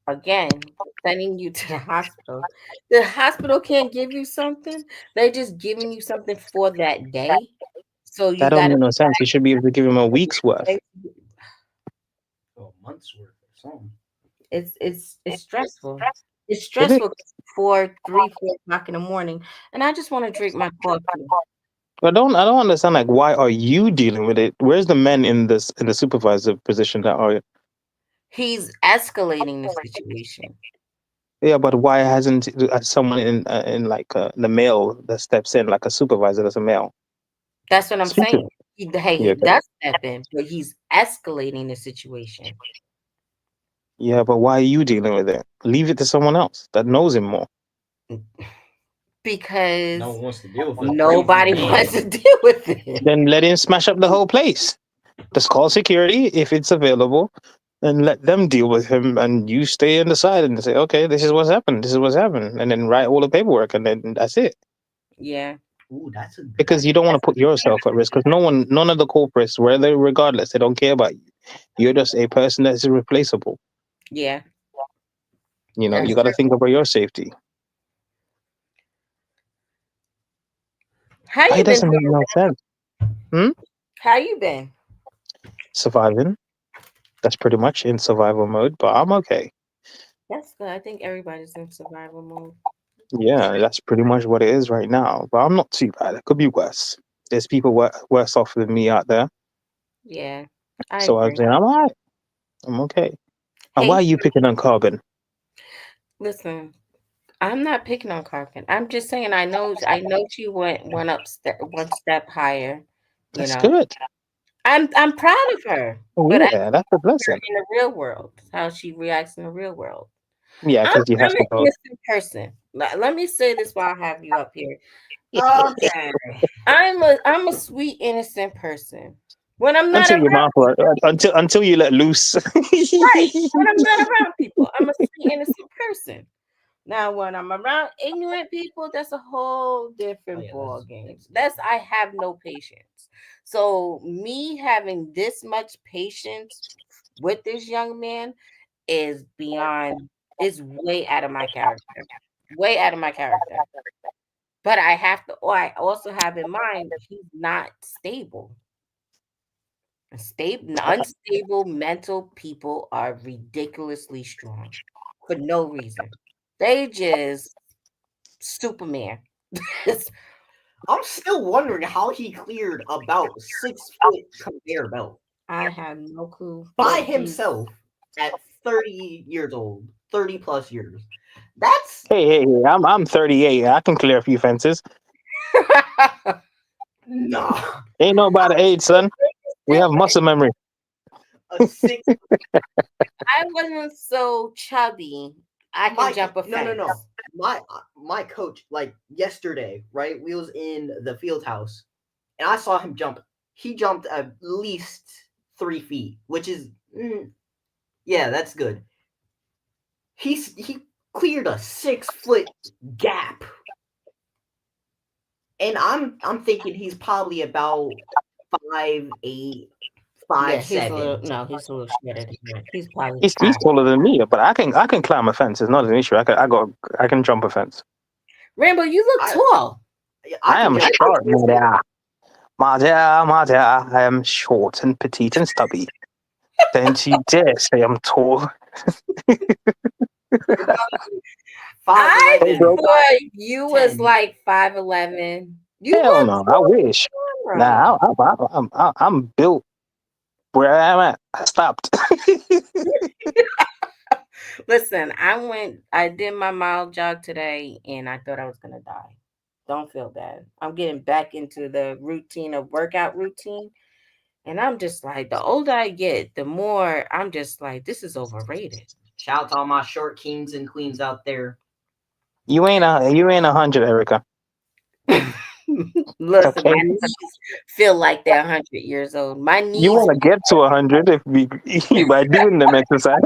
again, sending you to the hospital. The hospital can't give you something. They're just giving you something for that day. So you That don't gotta make no sense. You should be able to give him a week's worth. A month's worth or something. It's stressful. It's stressful for 3-4 o'clock in the morning. And I just want to drink my coffee. I don't understand, like, why are you dealing with it? Where's the men in the supervisor position that are? He's escalating the situation. Yeah, but why hasn't someone in like the male that steps in, like a supervisor that's a male? That's what I'm Speak to saying. him. He Yeah, okay. does step in, but he's escalating the situation. Yeah, but why are you dealing with it? Leave it to someone else that knows him more. Because No one wants to deal with it. nobody wants to deal with it. Then let him smash up the whole place. Just call security if it's available, and let them deal with him. And you stay on the side and say, okay, this is what's happened. This is what's happened, and then write all the paperwork, and then that's it. Yeah. Ooh, that's a Because you don't want to put yourself at risk. Because none of the corporates, regardless, they don't care about you. You're just a person that's irreplaceable. Yeah. You know, That's you got to think about your safety. How you It doesn't been? make no sense. How you been? Surviving. That's pretty much in survival mode, but I'm okay. That's good. I think everybody's in survival mode. Yeah, that's pretty much what it is right now. But I'm not too bad. It could be worse. There's people worse off than me out there. Yeah. I So I'm agree. saying I'm all right. I'm okay. And Hey, why are you picking on Carbon? listen, I'm not picking on Carpet. I'm just saying I know she went one step higher. You That's know. good. I'm proud of her. Oh, But I yeah, that's a blessing. in the real world, how she reacts in the real world. Yeah, I'm because you have an to go. innocent person. Let me say this while I have you up here. okay. I'm a sweet innocent person. When I'm not Until your around mouth, until you let loose. right, when I'm not around people, I'm a sweet innocent person. Now, when I'm around ignorant people, that's a whole different yeah, ball game. I have no patience. So me having this much patience with this young man is way out of my character. Way out of my character. But I also have in mind he's not stable. Unstable mental people are ridiculously strong for no reason. They just Superman. I'm still wondering how he cleared about 6 foot conveyor belt I have no clue. by himself at 30 years old, 30 plus years. That's Hey, I'm 38. I can clear a few fences. nah. Ain't no about the age, son. We have muscle memory. A 6. I wasn't so chubby. I can jump a fence. No. My coach, like yesterday, right? We was in the field house, and I saw him jump. He jumped at least 3 feet, which is yeah, that's good. He cleared a 6 foot gap, and I'm thinking he's probably about 5'8", 5'7". He's a little shorter than that. He's probably He's taller than me, but I can climb a fence. It's not an issue. I can jump a fence. Rambo, you look tall. I am short, my dear. My dear, I am short and petite and stubby. Don't you dare say I'm tall. I 5'11". thought you was 10. like 5'11". You Hell look no, I wish. taller. Nah, I'm built where I'm at. I stopped. Listen, I did my mile jog today and I thought I was gonna die. Don't feel bad. I'm getting back into the routine of workout routine. And I'm just like, the older I get, the more I'm just like, this is overrated. Shout out to all my short kings and queens out there. You ain't 100, Erica. Listen, Okay. my knees feel like they're 100 years old. My knees. You want to get to 100 by doing them exercise.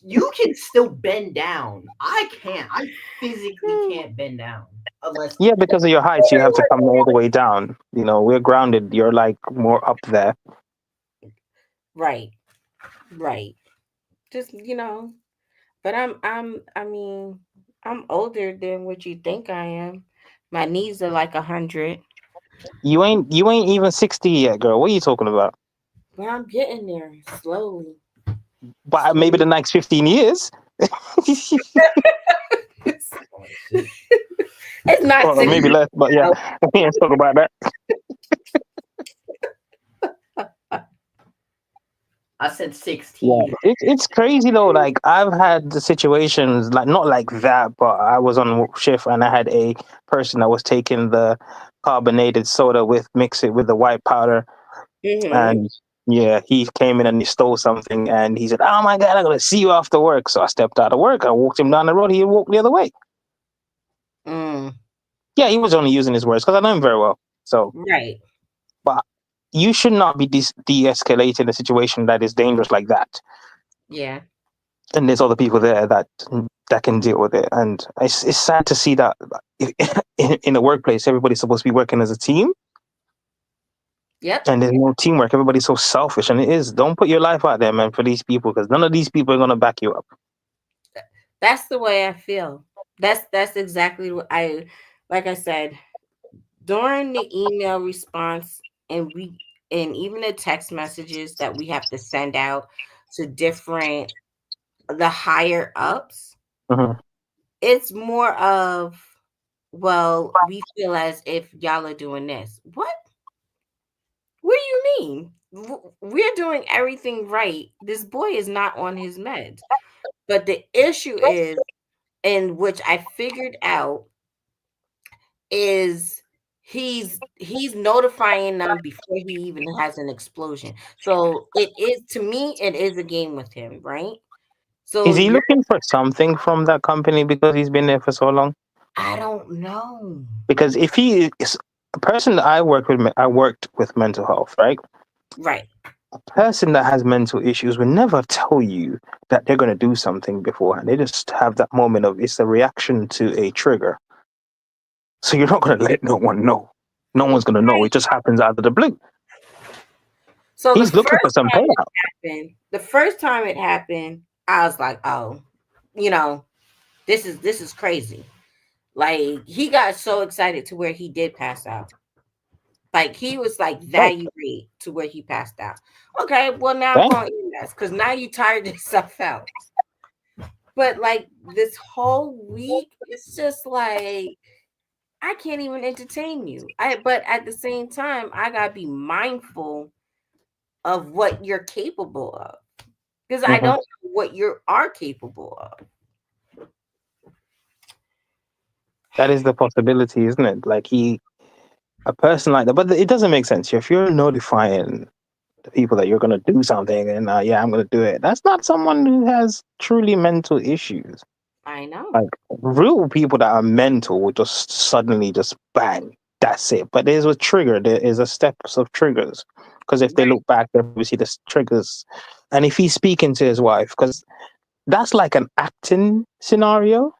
You can still bend down. I can't. I physically can't bend down unless. Yeah, because of your height, you have to come all the way down. You know, we're grounded. You're like more up there. Right. Just but I'm older than what you think I am. My knees are like 100. You ain't even 60 yet, girl. What are you talking about? Well, I'm getting there slowly. But maybe the next 15 years. It's not Or maybe less, but yeah, we can't talk about that. I said 16. Yeah, it's crazy though. Like I've had the situations like not like that, but I was on shift and I had a person that was taking the carbonated soda mix it with the white powder, and yeah, he came in and he stole something and he said, "Oh my God, I'm gonna see you after work." So I stepped out of work. I walked him down the road. He walked the other way. Yeah, he was only using his words because I know him very well. So Right. but you should not be de-escalating a situation that is dangerous like that. Yeah. And there's other people there that can deal with it. And it's sad to see that in a workplace, everybody's supposed to be working as a team. Yep. And there's no teamwork. Everybody's so selfish. And it is. Don't put your life out there, man, for these people, because none of these people are going to back you up. That's the way I feel. That's exactly what like I said, during the email response and even the text messages that we have to send out to the higher ups, it's more of, well, we feel as if y'all are doing this. What do you mean? We're doing everything right. This boy is not on his meds. But the issue is, and which I figured out, is he's notifying them before he even has an explosion. So it is a game with him, right? So is he looking for something from that company because he's been there for so long? I don't know. Because if he is a person that I worked with mental health, right? Right. A person that has mental issues will never tell you that they're going to do something beforehand. They just have that moment of it's a reaction to a trigger. So you're not going to let no one know. No one's going to know. It just happens out of the blue. So he's looking for some payout. The first time it happened, I was like, oh, this is crazy. Like, he got so excited to where he did pass out. Like, he was like value rate to where he passed out. Okay, well, now I'm going to EMS because now you tired yourself out. But like this whole week, it's just like I can't even entertain you. But at the same time, I gotta be mindful of what you're capable of. Because I don't know what you are capable of. That is the possibility, isn't it? Like a person like that, but it doesn't make sense. If you're notifying the people that you're going to do something and I'm going to do it, that's not someone who has truly mental issues. I know. Like real people that are mental will just suddenly just bang, that's it. But there's a trigger. There is a steps of triggers. Because if they look back, they will see the triggers. And if he's speaking to his wife, because that's like an acting scenario.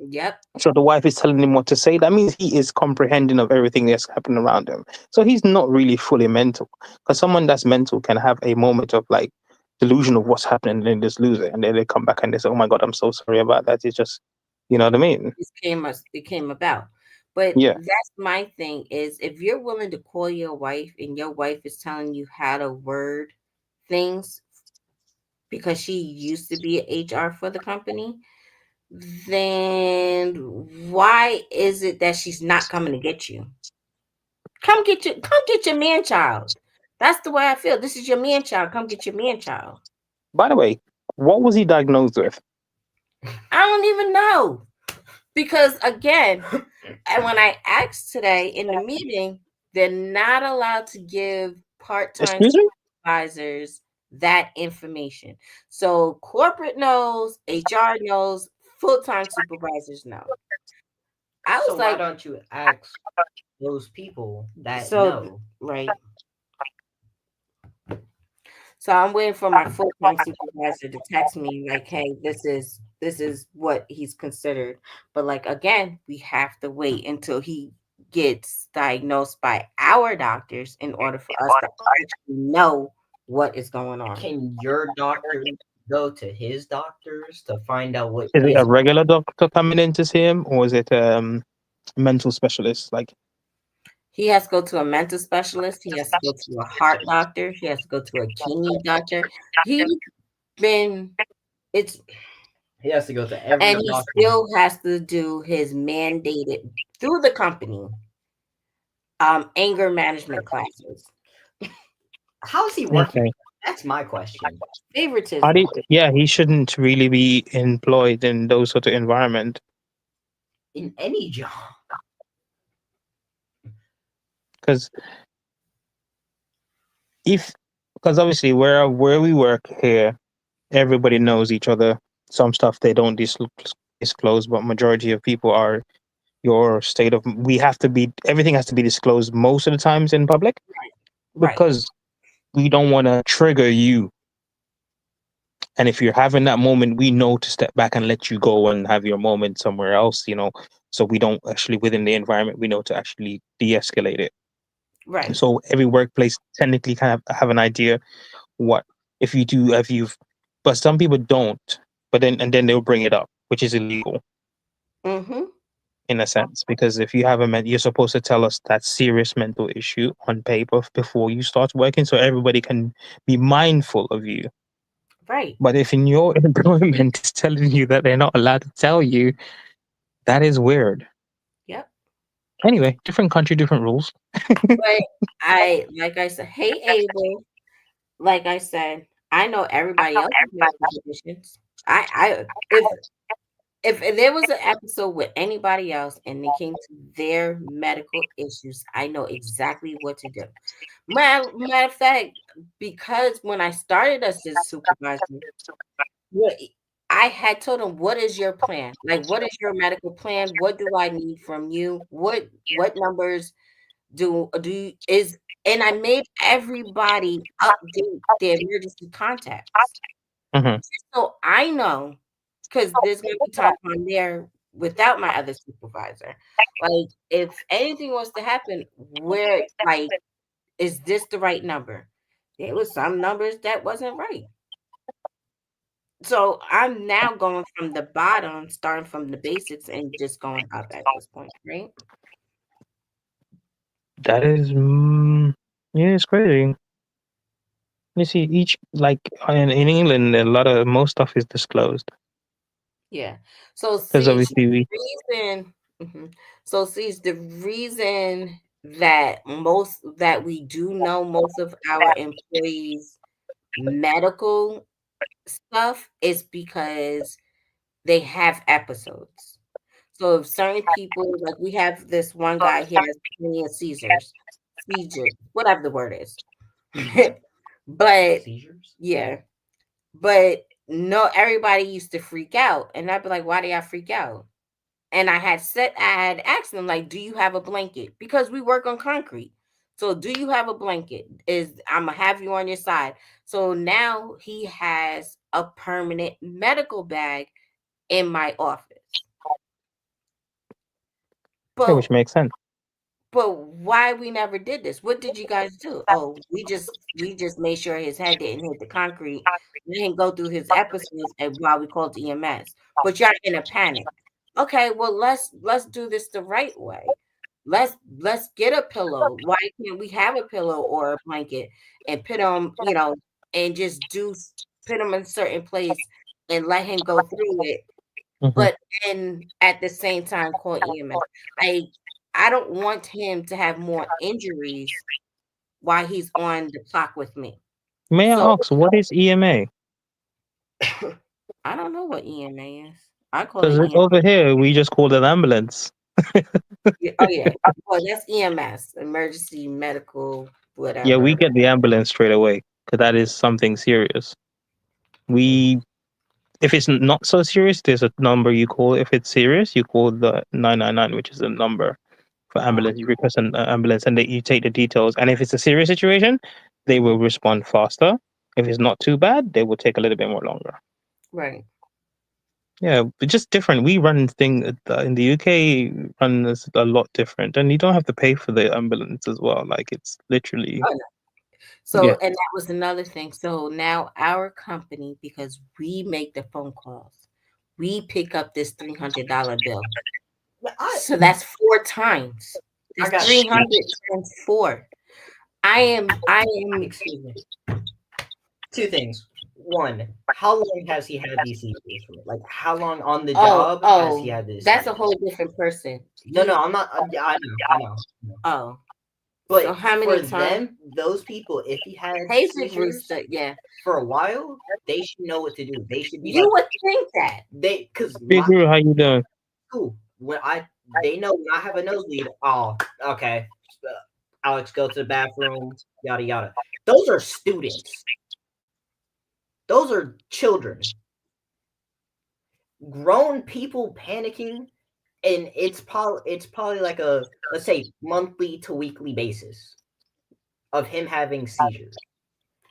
Yep. So the wife is telling him what to say. That means he is comprehending of everything that's happening around him. So he's not really fully mental. Because someone that's mental can have a moment of like delusion of what's happening and then just lose it. And then they come back and they say, oh my God, I'm so sorry about that. It's just, you know what I mean? It came about. But Yeah. that's my thing is if you're willing to call your wife and your wife is telling you how to word things because she used to be an HR for the company, then why is it that she's not coming to get you? Come get your man child. That's the way I feel. This is your man child. Come get your man child. By the way, what was he diagnosed with? I don't even know. Because again, and when I asked today in the meeting, they're not allowed to give part-time Excuse me? supervisors that information. So corporate knows, HR knows, full-time supervisors know. I was So why like, don't you ask those people that so know? right. So I'm waiting for my full-time supervisor to text me like, hey, this is what he's considered. But like again, we have to wait until he gets diagnosed by our doctors in order for us to actually know what is going on. Can your doctor go to his doctors to find out what Is it is a regular doctor coming in to see him, or is it mental specialist? Like, He has to go to a mental specialist. He has to go to a heart doctor. He has to go to a kidney doctor. He's been it's he has to go to every and he doctor? still has to do his mandated through the company anger management classes. How is he working? okay. That's my question. Favoritism. Yeah, he shouldn't really be employed in those sort of environment. In any job. Because obviously where we work here, everybody knows each other. Some stuff they don't disclose, but majority of people are your state of. We have to be everything has to be disclosed most of the times in public Right. because we don't want to trigger you. And if you're having that moment, we know to step back and let you go and have your moment somewhere else. So we don't actually within the environment we know to actually de-escalate it. Right. So every workplace technically kind of have an idea what if you've but some people don't, but then they'll bring it up, which is illegal Mm-hmm. in a sense, because if you have you're supposed to tell us that serious mental issue on paper before you start working so everybody can be mindful of you. Right. But if in your employment is telling you that they're not allowed to tell you, that is weird. Yep. Anyway, different country, different rules. But like I said, hey Abel, like I said, I know everybody else's medical conditions. I if there was an episode with anybody else and they came to their medical issues, I know exactly what to do. Matter of fact, because when I started as this supervisor, I had told them, "What is your plan? Like, what is your medical plan? What do I need from you? What numbers do is?" And I made everybody update their emergency contacts, Mm-hmm. so I know because there's gonna be time on there without my other supervisor. Like, if anything was to happen, where like is this the right number? There was some numbers that wasn't right. So I'm now going from the bottom, starting from the basics and just going up at this point, right? That is, yeah, it's crazy. You see, each like in England, most stuff is disclosed Yeah. So because see, obviously we. reason so see the reason that we do know most of our employees medical stuff is because they have episodes. So if certain people, like we have this one guy here has plenty of seizure, whatever the word is. But Seizures? yeah, but no, everybody used to freak out, and I'd be like, "Why do y'all freak out?" And I had asked them like, "Do you have a blanket?" Because we work on concrete. So, do you have a blanket? I'm gonna have you on your side. So now he has a permanent medical bag in my office. But which makes sense. but why we never did this? What did you guys do? Oh, we just made sure his head didn't hit the concrete. We didn't go through his episodes and while we called EMS. But you're in a panic. Okay, well let's do this the right way. Let's get a pillow. Why can't we have a pillow or a blanket and put him, and just put him in a certain place and let him go through it, Mhm. but then at the same time call EMS. I don't want him to have more injuries while he's on the clock with me. May I So ask, what is EMA? I don't know what EMA is. I call Because it EMS. over here we just call it an ambulance. Oh yeah. Well, that's EMS, emergency medical, whatever. Yeah, we get the ambulance straight away because that is something serious. If it's not so serious, there's a number you call. If it's serious, you call the 999, which is a number for ambulance. You request an ambulance, and you take the details. And if it's a serious situation, they will respond faster. If it's not too bad, they will take a little bit more longer. Right. Yeah, but just different. We run thing in the UK. Run this a lot different, and you don't have to pay for the ambulance as well. Like it's literally. Oh, no. So, Yeah. and that was another thing. So now our company, because we make the phone calls, we pick up this $300 bill. So that's 4 times. I It's got 300 times 4. I am. Excuse me. 2 things. 1, how long has he had these seizures for? Like, how long on the job has he had this? That's a whole different person. No, I'm not. Yeah, I know. Oh, But so how many for times? them, those people, if he had Hazel seizures yeah. for a while, they should know what to do. They should be. You would think that. Because Big Guru, how you doing? Cool. They know when I have a nosebleed. Oh, okay. Alex, go to the bathroom. Yada yada. Those are students. Those are children. Grown people panicking, and it's probably like a, let's say, monthly to weekly basis of him having seizures.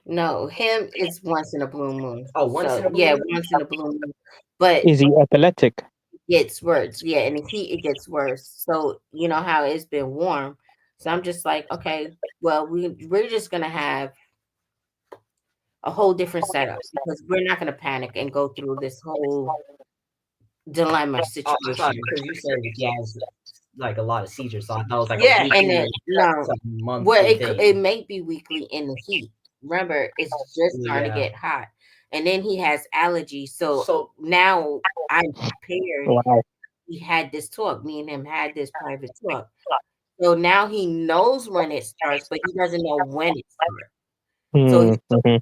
No, him is once in a blue moon. Oh, once in a blue yeah, moon? once in a blue moon. But Is he epileptic? it gets worse. Yeah, and the heat it gets worse. So you know how it's been warm. So I'm just like, okay, well, we're just gonna have a whole different setup because we're not gonna panic and go through this whole dilemma situation. Because you said he has like a lot of seizures, so I thought it was like yeah, a weekly, and then no, monthly well, thing. it may be weekly in the heat. Remember, it's just starting to get hot, and then he has allergies. So now I'm prepared. Wow. We had this talk. Me and him had this private talk. So now he knows when it starts, but he doesn't know when it starts. So,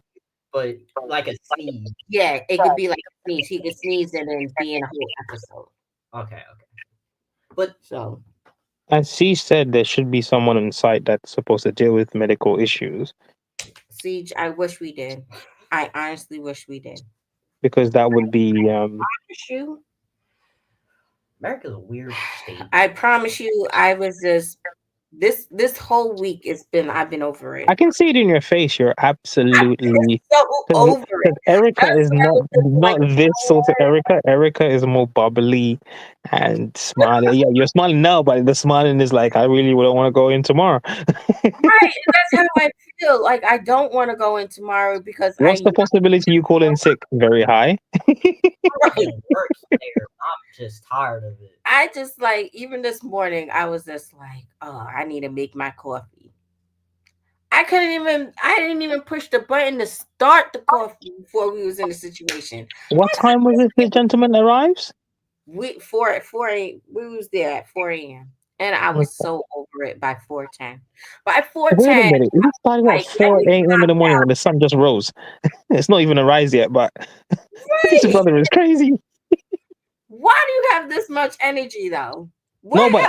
but like a sneeze. Yeah, it could be like a sneeze. He could sneeze and then be in a whole episode. Okay. But so, as she said, there should be someone on site that's supposed to deal with medical issues. Siege, I wish we did. I honestly wish we did. Because that would be. America's a weird state. I promise you, I was just this whole week I've been over it. I can see it in your face. You're absolutely so over it. Erica is not this sort of Erica. Erica is more bubbly and smiling. Yeah, you're smiling now, but the smiling is like, I really wouldn't want to go in tomorrow. Right, that's how I feel. Like I don't want to go in tomorrow because what's the possibility you call in sick? Very high. Right. I'm just tired of it. I just like even this morning I was just like, oh, I need to make my coffee. I didn't even push the button to start the coffee before we was in the situation. What time was it the gentleman arrives? We was there at 4 a.m. and I was so over it by 4:10. By 4:10, wait a minute. We started at 4 a.m. in the morning when the sun just rose. It's not even a rise yet, but this brother is crazy. Why do you have this much energy though? No, but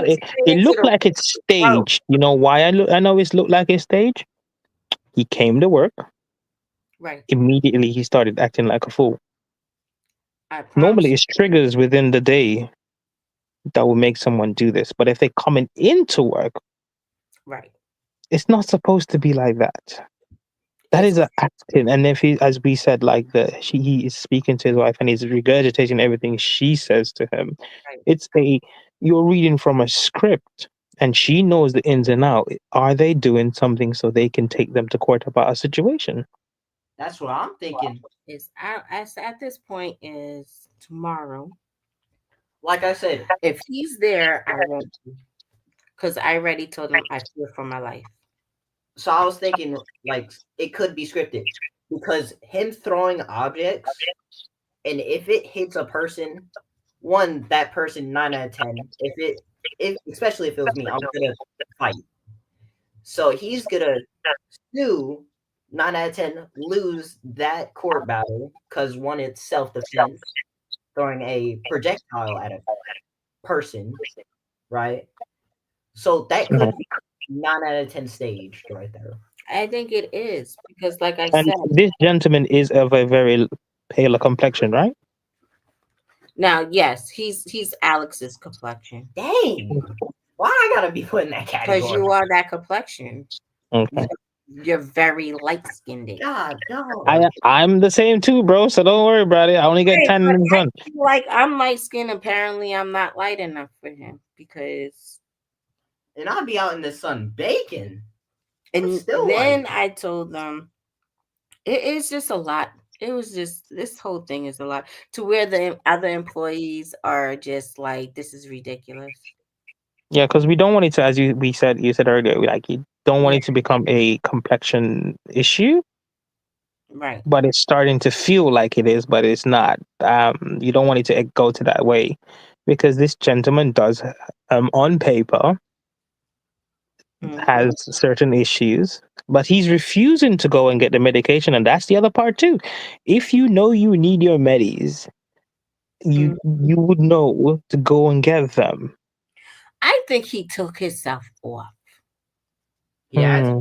it looked like it's staged. You know why I know it looked like it's staged? He came to work. Right. Immediately he started acting like a fool. Normally it's triggers within the day that will make someone do this. But if they're coming into work, right, it's not supposed to be like that. That is an acting. And if he, as we said, like he is speaking to his wife and he's regurgitating everything she says to him. Right. It's a you're reading from a script and she knows the ins and out. Are they doing something so they can take them to court about a situation? That's what I'm thinking. Is at this point is tomorrow. Like I said, If he's there, I won't, because I already told him I fear for my life. so I was thinking like it could be scripted because him throwing objects, and if it hits a person, one that person 9 out of 10. If especially if it was me, I'm gonna fight. So he's gonna sue 9 out of 10, lose that court battle because one, it's self defense, throwing a projectile at a person, right? So that Mhm. could be 9 out of 10 staged right there. I think it is because, like I And said, this gentleman is of a very pale complexion, right? now yes, he's Alex's complexion Dang, why I gotta be put in that because category? you are that complexion. Okay. You're very light skinned. God, no. I'm the same too, bro. So don't worry about it. I only get Right, 10 but in the sun. like I'm light skinned. Apparently, I'm not light enough for him because. And I'll be out in the sun baking. And Still then white. I told them it's just a lot. It was just this whole thing is a lot to where the other employees are just like, this is ridiculous. Yeah, because we don't want it to, as you said earlier, like you don't want Yeah. it to become a complexion issue, Right. but it's starting to feel like it is, but it's not. You don't want it to go to that way, because this gentleman does, on paper, has certain issues, but he's refusing to go and get the medication, and that's the other part too. If you know you need your medis, you would know to go and get them. I think he took himself off. Yeah,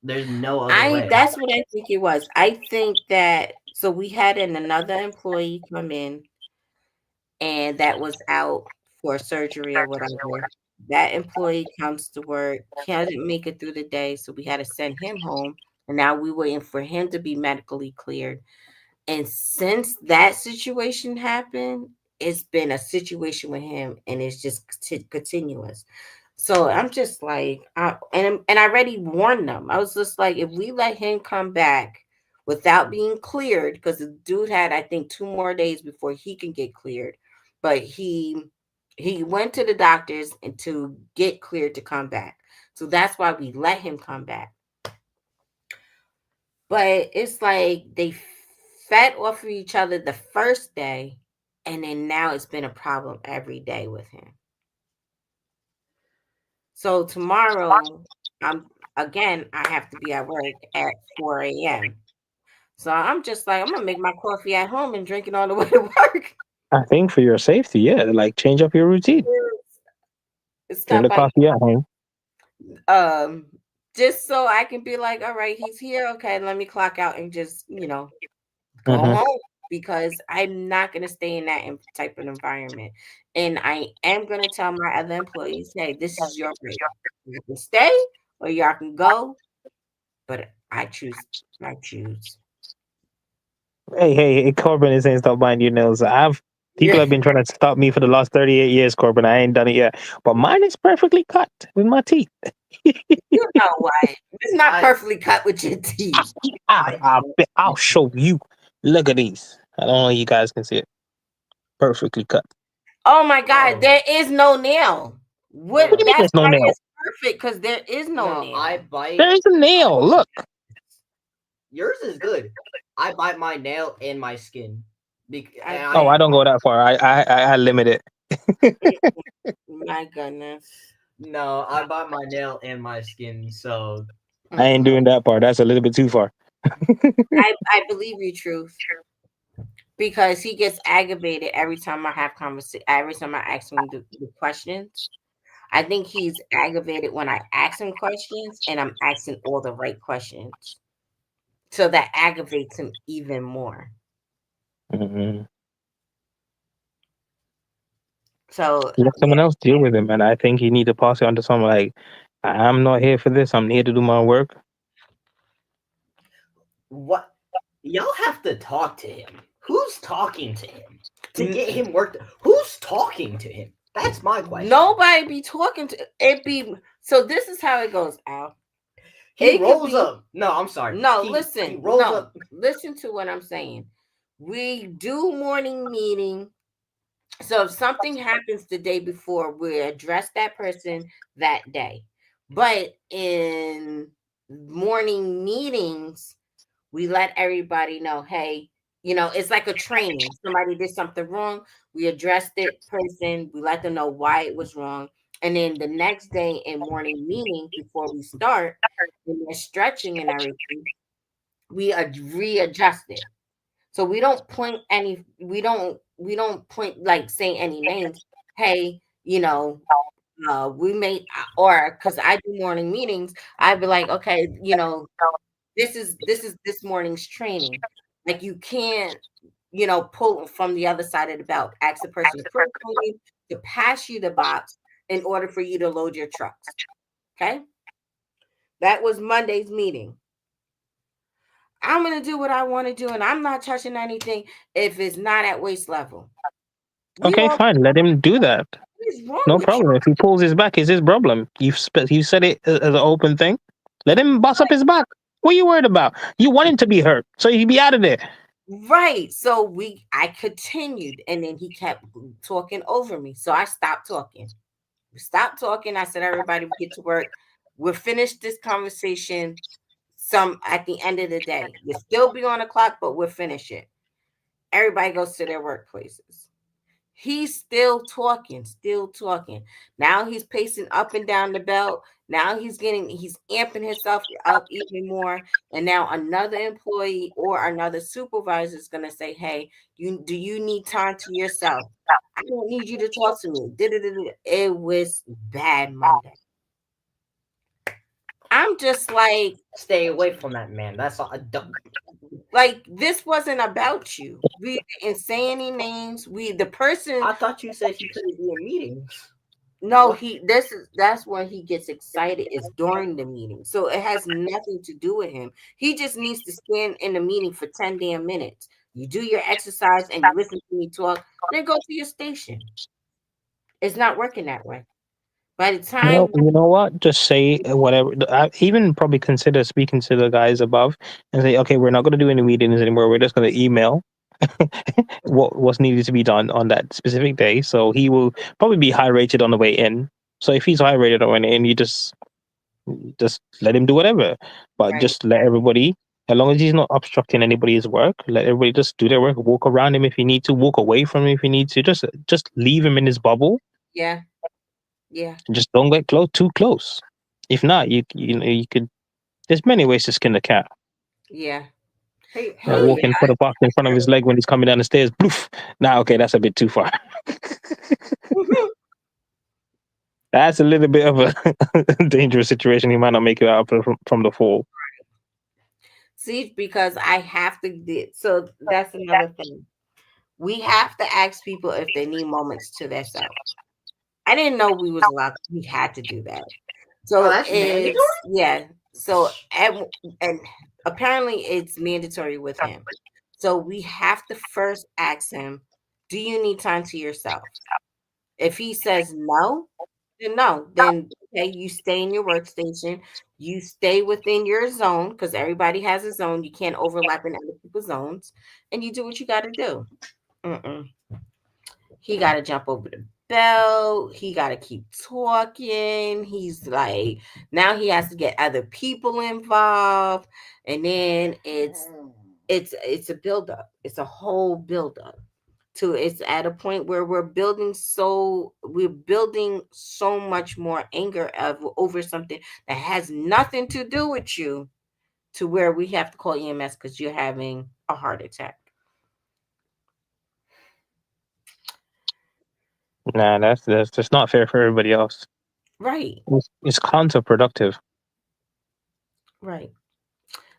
there's no other way. That's what I think it was. I think that so we had another employee come in and that was out for surgery or whatever. That employee comes to work, can't make it through the day, so we had to send him home. And now we're waiting for him to be medically cleared. And since that situation happened, it's been a situation with him, and it's just continuous. So I'm just like, and I already warned them. I was just like, if we let him come back without being cleared, because the dude had, I think, 2 more days before he can get cleared, but he went to the doctors and to get cleared to come back. So that's why we let him come back. But it's like they fed off of each other the first day, and then now it's been a problem every day with him. So tomorrow, I have to be at work at 4 a.m. So I'm just like, I'm gonna make my coffee at home and drink it on the way to work. I think for your safety, yeah, like change up your routine. Drink the coffee at home. Just so I can be like, all right, he's here. Okay, let me clock out and just go Mhm. home, because I'm not gonna stay in that type of environment. And I am gonna tell my other employees, hey, this is your break. You can stay or y'all can go, but I choose. Hey, Corbin is saying stop buying your nails. People have been trying to stop me for the last 38 years, Corbin. I ain't done it yet. But mine is perfectly cut with my teeth. You know what? It's not perfectly cut with your teeth. I'll show you. Look at these. I don't know if you guys can see it. Perfectly cut. Oh my God, there is no nail. What do you mean there's no nail? It's perfect because there is no nail. I bite. There's a nail. Look. Yours is good. I bite my nail in my skin. I don't go that far. I limit it. My goodness. No, I bite my nail in my skin, so I ain't doing that part. That's a little bit too far. I believe you, Truth, because he gets aggravated every time I have conversation. Every time I ask him the questions, I think he's aggravated when I ask him questions and I'm asking all the right questions, so that aggravates him even more. Mm-hmm. So let someone else deal with him, and I think you need to pass it on to someone. Like, I'm not here for this. I'm here to do my work. What? Y'all have to talk to him. Who's talking to him to get him worked? Who's talking to him? That's my question. Nobody be talking to it. Be so. This is how it goes, Al. He it could rolls be- up. No, I'm sorry. No, He listen. rolls No, up. listen to what I'm saying. We do morning meeting. So if something happens the day before, we address that person that day. But in morning meetings, we let everybody know, hey, it's like a training. Somebody did something wrong. We addressed it person. We let them know why it was wrong. And then the next day in morning meeting, before we start, when they're stretching and everything, we readjust it. So we don't point any. We don't point like say any names. Hey, we made or because I do morning meetings, I'd be like, okay, this morning's training. Like you can't, pull from the other side of the belt. Ask the person to put on you to pass you the box in order for you to load your trucks. Okay. That was Monday's meeting. I'm gonna do what I want to do, and I'm not touching anything if it's not at waist level. Okay, fine. Let him do that. What is wrong No with problem. If he pulls his back, it's his problem. You said it as an open thing. Let him bust up his back. What are you worried about? You want him to be hurt, so he be out of there. Right. So I continued, and then he kept talking over me. So I stopped talking. We stopped talking. I said, everybody get to work. We'll finish this conversation at the end of the day. We'll still be on the clock, but we'll finish it. Everybody goes to their workplaces. He's still talking. Now he's pacing up and down the belt. Now he's amping himself up even more. And now another employee or another supervisor is going to say, hey, do you need time to yourself? I don't need you to talk to me. It was bad Monday. I'm just like, stay away from that man. That's all. Like this wasn't about you. We didn't say any names. The person. I thought you said he couldn't be in meetings. No, that's when he gets excited is during the meeting. So it has nothing to do with him. He just needs to stand in the meeting for 10 damn minutes. You do your exercise and you listen to me talk, then go to your station. It's not working that way. By the time you know what? Just say whatever. I even probably consider speaking to the guys above and say, okay, we're not going to do any meetings anymore. We're just going to email what's needed to be done on that specific day. So he will probably be high rated on the way in. So if he's high rated on the way in, you just let him do whatever. But Right. just let everybody, as long as he's not obstructing anybody's work, let everybody just do their work. Walk around him if you need to. Walk away from him if you need to. Just leave him in his bubble. Yeah. Just don't get too close. If not, you could. There's many ways to skin the cat. Yeah. Hey, walking put a box in front of his leg when he's coming down the stairs. Bloof. Nah, okay, that's a bit too far. That's a little bit of a dangerous situation. He might not make it out from the fall. See, because I have to. So that's another thing. We have to ask people if they need moments to themselves. I didn't know we had to do that. So that's mandatory? Yeah. So and apparently it's mandatory with him. So we have to first ask him, do you need time to yourself? If he says no, then no. Then okay, you stay in your workstation. You stay within your zone because everybody has a zone. You can't overlap in other people's zones, and you do what you got to do. He got to jump over the belt. He got to keep talking. He's like, now he has to get other people involved, and then it's a buildup. It's a whole buildup. It's at a point where we're building so much more anger over something that has nothing to do with you, to where we have to call EMS because you're having a heart attack. Nah, that's just not fair for everybody else. Right. It's counterproductive. Right.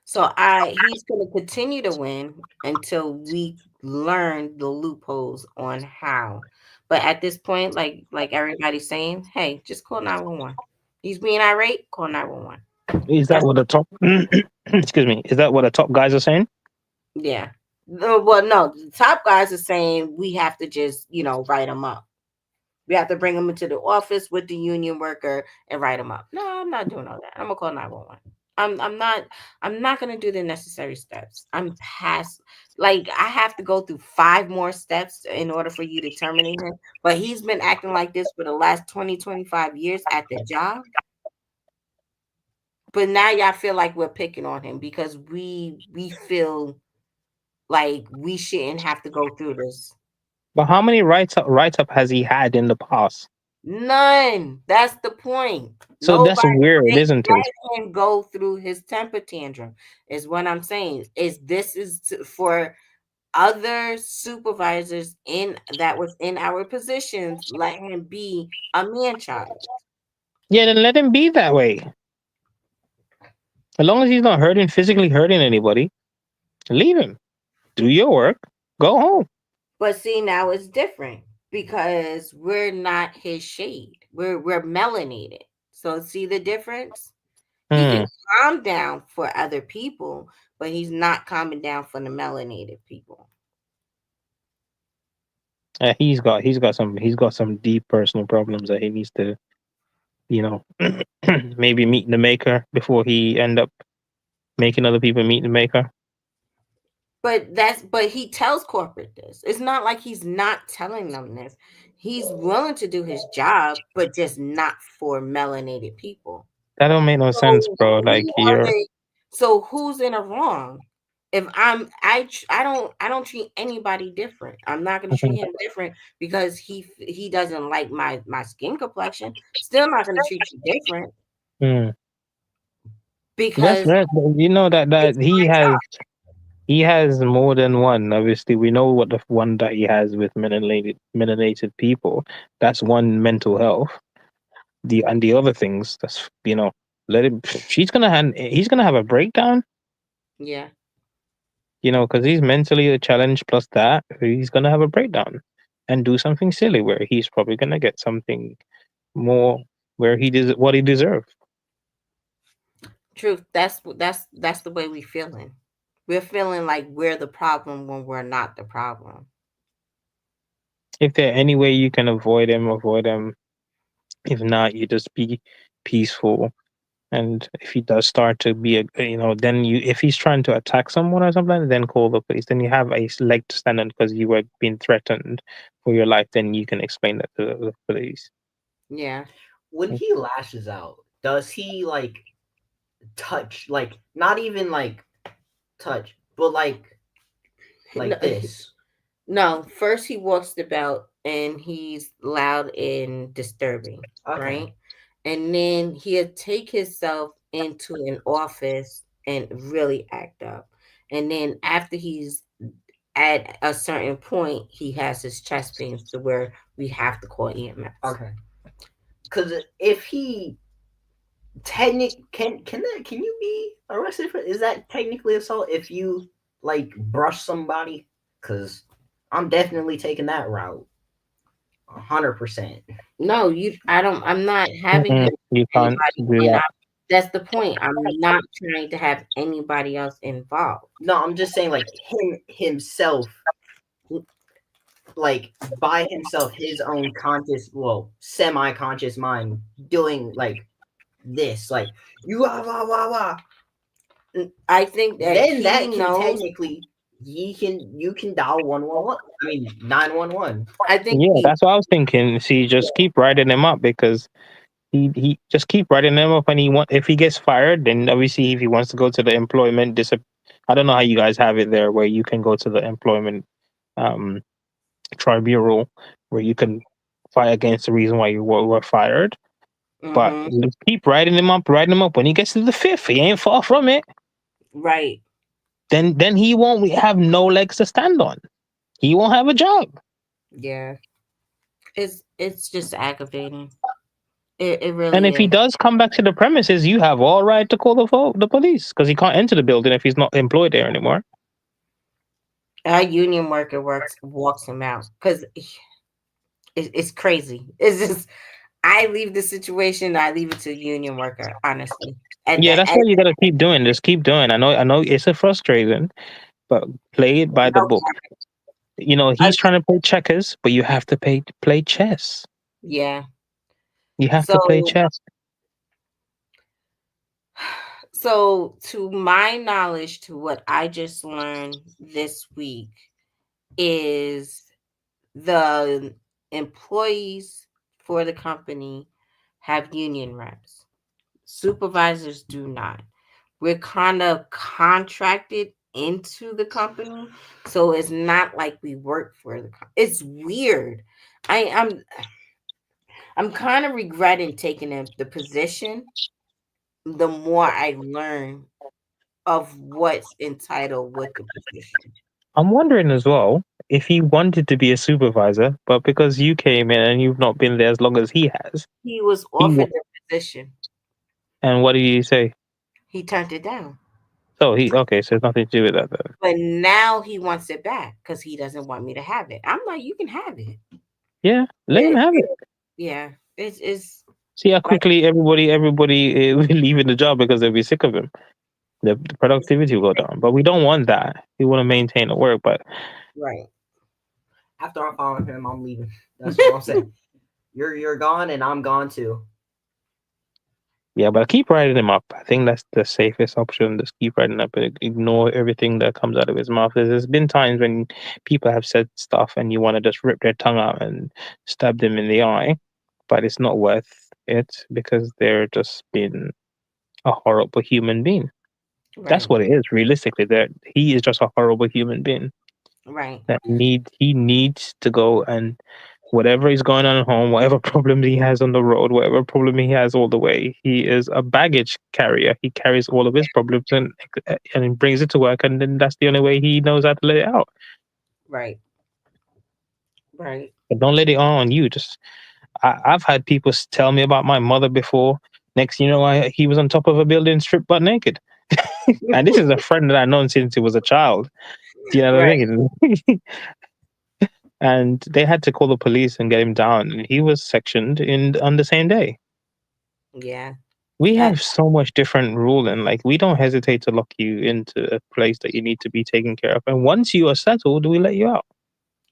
So he's going to continue to win until we learn the loopholes on how. But at this point, like everybody's saying, hey, just call 911. He's being irate, call 911. Is that what the top? Excuse me. Is that what the top guys are saying? Yeah. Well, no, the top guys are saying we have to just write them up We have to bring him into the office with the union worker and write him up. No, I'm not doing all that. I'm gonna call 911. I'm not gonna do the necessary steps. I'm past like I have to go through 5 more steps in order for you to terminate him. But he's been acting like this for the last 20-25 years at the job. But now y'all feel like we're picking on him because we feel like we shouldn't have to go through this. But how many write up has he had in the past? None. That's the point. So that's weird, They isn't it? let him go through his temper tantrum. Is what I'm saying. For other supervisors in that was in our positions. Let him be a man child. Yeah, then let him be that way. As long as he's not physically hurting anybody, leave him. Do your work. Go home. But see, now it's different because we're not his shade. We're melanated. So see the difference? He can calm down for other people, but he's not calming down for the melanated people. He's got some deep personal problems that he needs to, maybe meet the maker before he end up making other people meet the maker. But he tells corporate this. It's not like he's not telling them this. He's willing to do his job, but just not for melanated people. That don't make no sense, bro. Like so who's in a wrong? If I don't treat anybody different. I'm not gonna treat him different because he doesn't like my skin complexion. Still not gonna treat you different. Because that he has more than one. Obviously, we know what the one that he has with melanated people. That's one, mental health. The other things, that's let him. He's gonna have a breakdown. Yeah. Because he's mentally challenged. Plus that, he's gonna have a breakdown and do something silly where he's probably gonna get something more where he does what he deserves. Truth. That's the way we feeling. We're feeling like we're the problem when we're not the problem. If there any way you can avoid him, avoid him. If not, you just be peaceful. And if he does start to be then if he's trying to attack someone or something, then call the police. Then you have a leg to stand on because you were being threatened for your life. Then you can explain that to the police. Yeah. When he lashes out, does he touch, not even touch, but this? No, first he walks the belt and he's loud and disturbing, right? And then he'll take himself into an office and really act up. And then after he's at a certain point, he has his chest pains to where we have to call EMS. Okay. Because if he can you be arrested for? Is that technically assault if you brush somebody? Because I'm definitely taking that route. 100%. No, I'm not having you can't do that. That's the point. I'm not trying to have anybody else involved. No, I'm just saying himself, by himself, his own semi-conscious mind doing this, you wah wah wah wah. I think that then that can technically you can dial 111. I mean 911. I think that's what I was thinking. See, just keep writing him up because he just keep writing him up, and if he gets fired, then obviously if he wants to go to the employment I don't know how you guys have it there where you can go to the employment tribunal where you can fight against the reason why you were fired. But keep writing him up. When he gets to the 5th, he ain't far from it. Right. Then he won't have no legs to stand on. He won't have a job. Yeah. It's just aggravating. It really And if he does come back to the premises, you have all right to call the police because he can't enter the building if he's not employed there anymore. Our union worker walks him out because it's crazy. It's just I leave the situation. I leave it to the union worker, honestly. That's what you gotta keep doing. Just keep doing. I know it's a frustration, but play it by the book. He's trying to play checkers, but you have to play chess. Yeah. You have to play So, chess. so to my knowledge, to what I just learned this week, is the employees for the company have union reps. Supervisors do not. We're kind of contracted into the company, so it's not like we work for the company. It's weird. I'm kind of regretting taking the position. The more I learn of what's entitled with the position, I'm wondering as well if he wanted to be a supervisor, but because you came in and you've not been there as long as he has, he was he offered the position. and what did he say? He turned it down. Oh, he okay, so it's nothing to do with that then. But now he wants it back because he doesn't want me to have it. I'm like, you can have it. Yeah, let him have it. Yeah, it's See how like quickly everybody will leaving the job because they'll be sick of him. The productivity will go down, but we don't want that. We want to maintain the work, but right. After I'm following him, I'm leaving. That's what I'm saying. You're gone, and I'm gone too. yeah, but keep writing him up. I think that's the safest option. Just keep writing up and ignore everything that comes out of his mouth. There's been times when people have said stuff and you want to just rip their tongue out and stab them in the eye, but it's not worth it because they're just being a horrible human being. That's Right. what it is. Realistically, that he is just a horrible human being Right. that he needs to go and whatever is going on at home, whatever problems he has on the road, whatever problem he has all the way, he is a baggage carrier. He carries all of his problems and he brings it to work, and then that's the only way he knows how to let it out. Right. Right. But don't let it on you. Just I've had people tell me about my mother before. Next, you know, he was on top of a building, stripped butt naked. And this is a friend that I've known since he was a child. Do you know what I Right. mean? And they had to call the police and get him down, and he was sectioned in on the same day. Yeah. We That. have so much different ruling. Like we don't hesitate to lock you into a place that you need to be taken care of, and once you are settled, we let you out.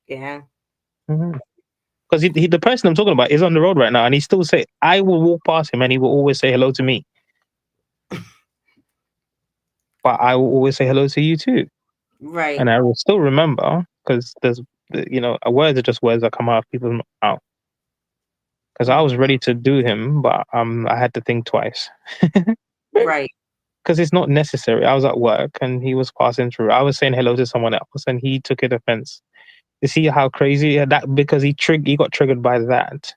Yeah. Because the person I'm talking about is on the road right now, and he still say, I will walk past him, and he will always say hello to me. But I will always say hello to you too, Right. and I will still remember because words are just words that come out of people's mouth. Because I was ready to do him, but I had to think twice. Right. Because it's not necessary. I was at work and he was passing through. I was saying hello to someone else and he took it offense. You see how crazy that because he got triggered by that.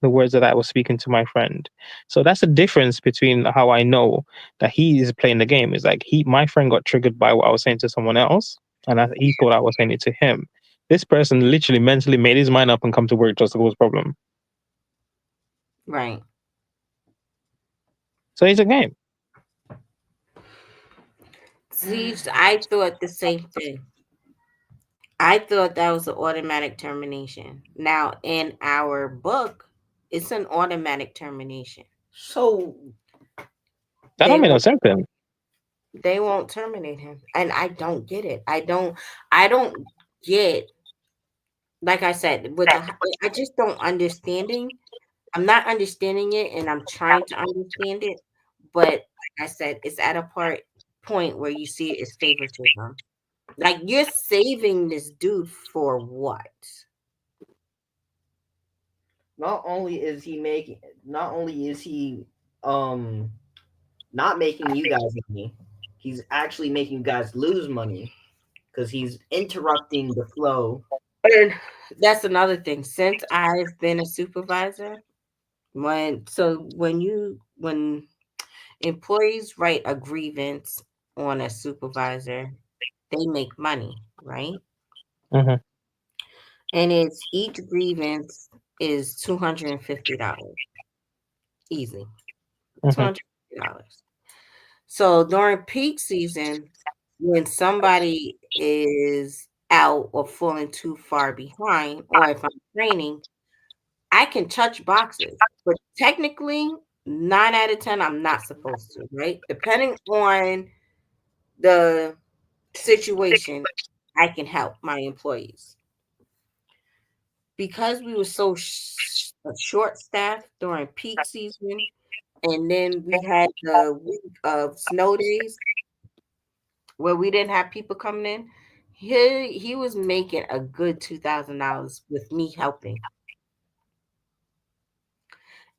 The words that I was speaking to my friend. So that's the difference between how I know that he is playing the game. Is like my friend got triggered by what I was saying to someone else, and he thought I was saying it to him. This person literally mentally made his mind up and come to work just to cause problem. Right. So it's a game. See, I thought the same thing. I thought that was an automatic termination. Now, in our book, it's an automatic termination. So That They don't make no won't. sense then. They won't terminate him, and I don't get it. I don't get. Like I said, I just don't understanding. I'm not understanding it, and I'm trying to understand it. But like I said, it's at a point where you see it as favoritism. Like you're saving this dude for what? not only is he not making you guys money, he's actually making you guys lose money because he's interrupting the flow. And that's another thing. Since I've been a supervisor, when employees write a grievance on a supervisor, they make money, right? Mm-hmm. And it's each grievance is $250. Easy. Mm-hmm. $250. So during peak season, when somebody is out or falling too far behind, or if I'm training, I can touch boxes, but technically, 9 out of 10, I'm not supposed to, right? Depending on the situation, I can help my employees. Because we were so a short staff during peak season, and then we had the week of snow days where we didn't have people coming in. He was making a good $2,000 with me helping.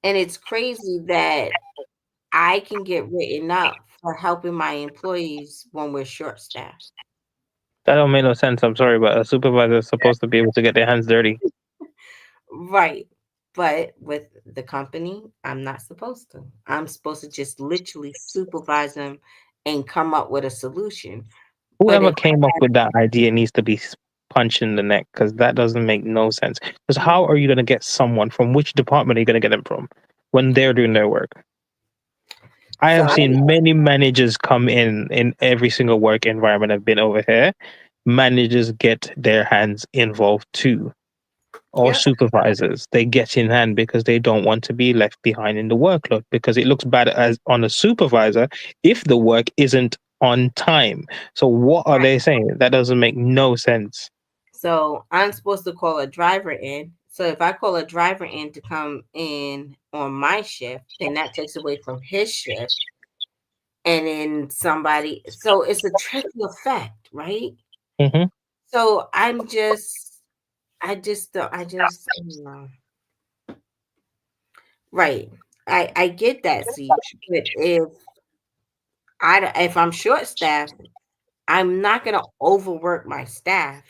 And it's crazy that I can get written up for helping my employees when we're short staffed. That don't make no sense. I'm sorry, but a supervisor is supposed to be able to get their hands dirty. Right. But with the company, I'm not supposed to. I'm supposed to just literally supervise them and come up with a solution. But Whoever if came up with that idea needs to be punched in the neck because that doesn't make no sense. Because how are you going to get someone from which department are you going to get them from when they're doing their work? I have so seen many managers come in every single work environment I've been over here. Managers get their hands involved too, or yep. supervisors. They get in hand because they don't want to be left behind in the workload because it looks bad as on a supervisor if the work isn't on time. So what are they saying? That doesn't make no sense. So I'm supposed to call a driver in. So if I call a driver in to come in on my shift, then that takes away from his shift. And then somebody, so it's a trickle effect, right? Hmm. So I don't know. Right. I get that, Siege. But if I'm short staffed, I'm not gonna overwork my staff.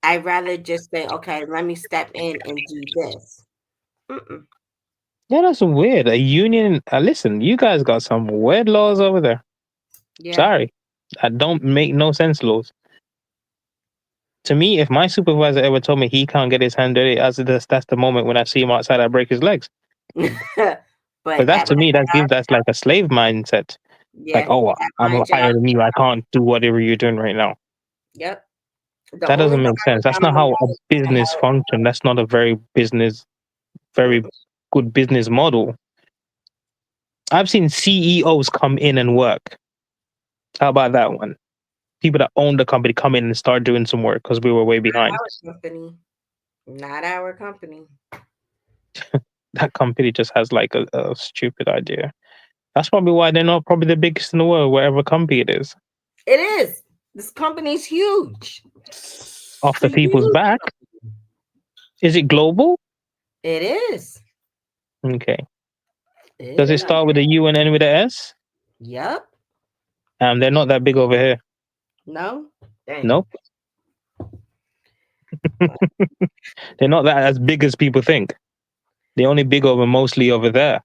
I'd rather just say, okay, let me step in and do this. Mm-mm. Yeah, that's weird. A union. Listen, you guys got some weird laws over there. Yeah. Sorry, that don't make no sense. Laws to me. If my supervisor ever told me he can't get his hand dirty, that's the moment when I see him outside, I break his legs. But But that's at to my me, job, that's like a slave mindset. Like, yeah, oh, at I'm my job, higher than you. I can't do whatever you're doing right now. yep. The That only doesn't time make sense. That's I'm not how a allowed to business help, function. That's not a very good business model. I've seen CEOs come in and work. How about that one? People that own the company come in and start doing some work because we were way behind. our company, not our company. That company just has like a stupid idea. That's probably why they're not probably the biggest in the world, whatever company it is. It is. This company's huge. Off It's the a people's huge back. company. Is it global? It is. Okay. It Does it They're not. start with a U and end with a S? Yep. They're not that big over here. No. Dang. Nope. They're not that as big as people think. They're only big over mostly over there.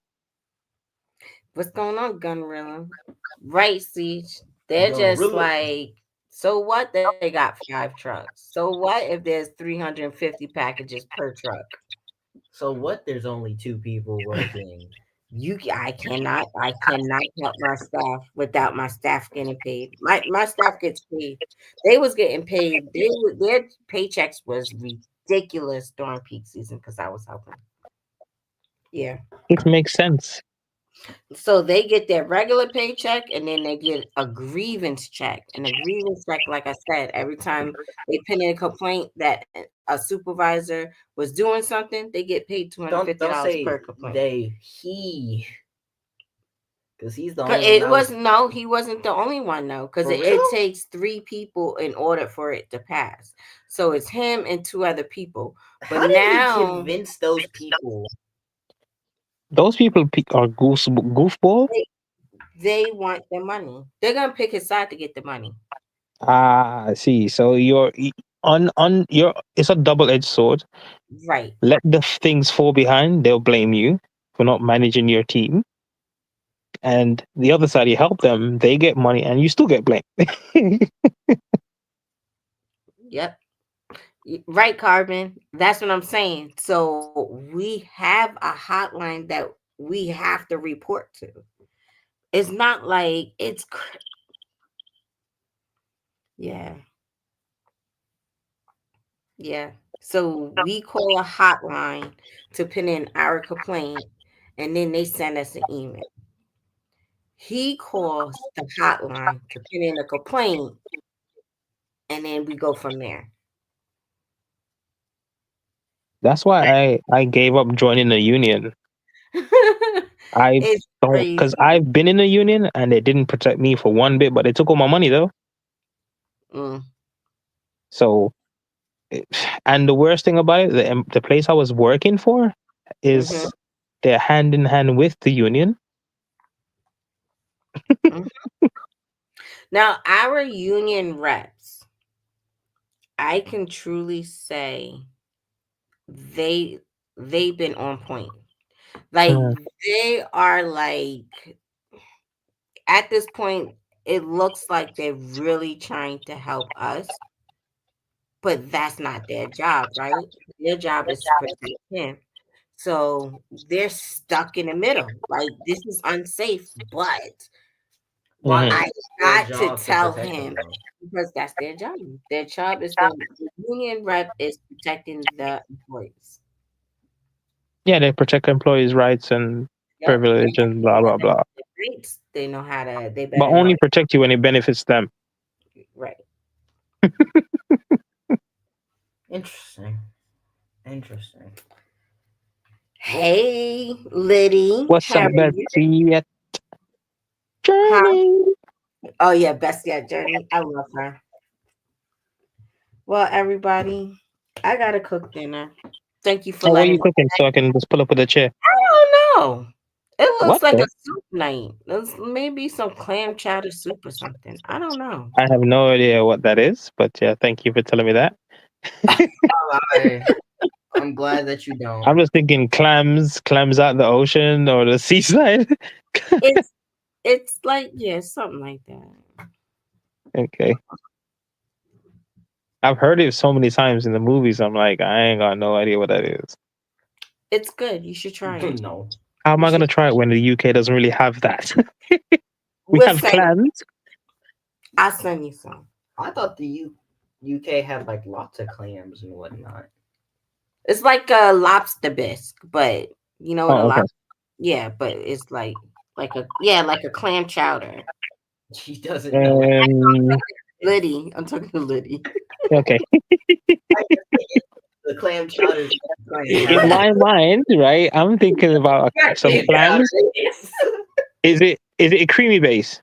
What's going on, Gunrilla? Right, Siege. They're just Gorilla. like, so what? They got 5 trucks. So what if there's 350 packages per truck? So what? There's only 2 people working. I cannot help my staff without my staff getting paid. My staff gets paid. They was getting paid. Their paychecks was ridiculous during peak season because I was helping. Yeah. It makes sense. So they get their regular paycheck and then they get a grievance check. And a grievance check, like I said, every time they put in a complaint that a supervisor was doing something, they get paid Don't $250 per say complaint. they. He. Because he's the But only one it that was. wasn't no, he wasn't the only one though, because For it real? takes 3 people in order for it to pass. So it's him and 2 other people. But How did he now convince those people? Those people are goofballs. they want the money. They're gonna pick his side to get the money. Ah, I see. So you're on your. It's a double-edged sword. Right. Let the things fall behind. They'll blame you for not managing your team. And the other side, you help them. They get money, and you still get blamed. Yep. Right, Carbon. That's what I'm saying. So we have a hotline that we have to report to. It's not like yeah. Yeah. So we call a hotline to put in our complaint and then they send us an email. He calls the hotline to put in a complaint and then we go from there. That's why I gave up joining the union. I It's don't, crazy. because I've been in a union and they didn't protect me for one bit, but they took all my money though. Mm. So, and the worst thing about it, the place I was working for is Mhm. they're hand in hand with the union. Mhm. Now, our union reps, I can truly say they they've been on point. Like Mm, they are like at this point, it looks like they're really trying to help us, but that's not their job, right? Their job is to protect him. So they're stuck in the middle. Like this is unsafe, but Why mhm. is I it their got to job to tell protect them him though? because that's their job. Their job is the union rep is protecting the employees. Yeah, they protect employees' rights and Yep. privilege and blah blah blah. They know how to. They But better know. only protect you when it benefits them. Right. Interesting. Interesting. Hey, Liddy, What's how up, are you? Betsy at Huh? Journey? Oh yeah, Bestie at Journey. I love her. Well, everybody, I gotta cook dinner. Thank you for Oh, what are letting you me. cooking so I can just pull up with a chair? I don't know. It looks What like a the? soup night. There's maybe some clam chowder soup or something. I don't know. I have no idea what that is, but yeah, thank you for telling me that. I'm glad that you don't. I'm just thinking clams out the ocean or the seaside. It's it's like yeah, something like that. Okay. I've heard it so many times in the movies. I'm like, I ain't got no idea what that is. It's good. You should try it. No. How am You I going should. to try it when the UK doesn't really have that? We We'll have send. clams. I'll send you some. I thought the UK had like lots of clams and whatnot. It's like a lobster bisque, but you know what a Oh, okay. lobster. Yeah, but it's like a clam chowder. She doesn't know what Um, Liddy, I'm talking to Liddy. okay. the clam chowder is. In my mind, right, I'm thinking about some clams. Is it a creamy base?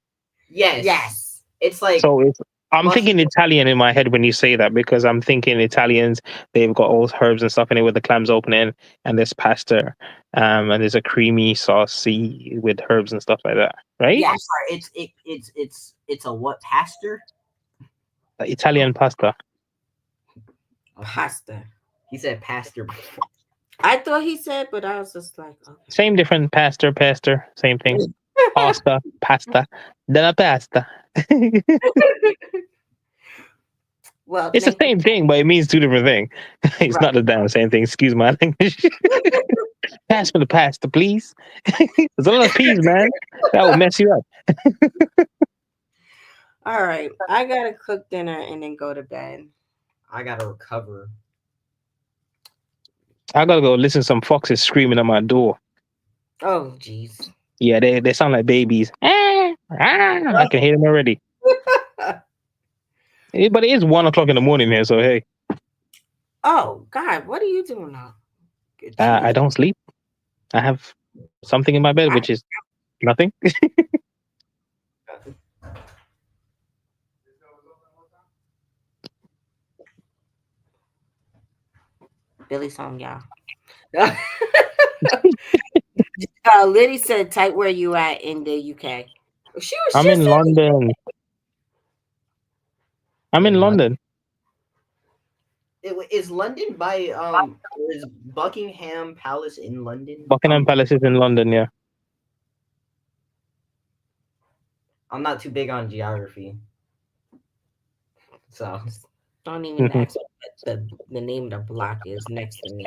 Yes. Yes. It's like So I'm mush- thinking Italian in my head when you say that because I'm thinking Italians, they've got all herbs and stuff in it with the clams opening and there's pasta, and there's a creamy saucy with herbs and stuff like that, right? Yes. It's a what pastor? Italian pasta. Pasta. He said pastor. I thought he said, but I was just like, Same different pastor, same thing. okay. Pasta, della pasta. Well, It's the thank same thing, but it means two different things. It's Right. not the damn same thing. Excuse my language. Pass me the pasta, please. There's a lot of peas, man. That will mess you up. All right. I gotta cook dinner and then go to bed. I gotta recover. I gotta go listen to some foxes screaming at my door. Oh, jeez. Yeah, they sound like babies. I can hear them already. But it is 1 o'clock in the morning here, so hey, Oh, God, what are you doing now? I don't sleep. I have something in my bed, which is nothing. Billy song, y'all. Liddy said, "Type where you at in the UK." She was I'm just in London. I'm in London. Is London by is Buckingham Palace in London? Buckingham Palace is in London, yeah. I'm not too big on geography. So Don't even ask what the name of the block is next to me.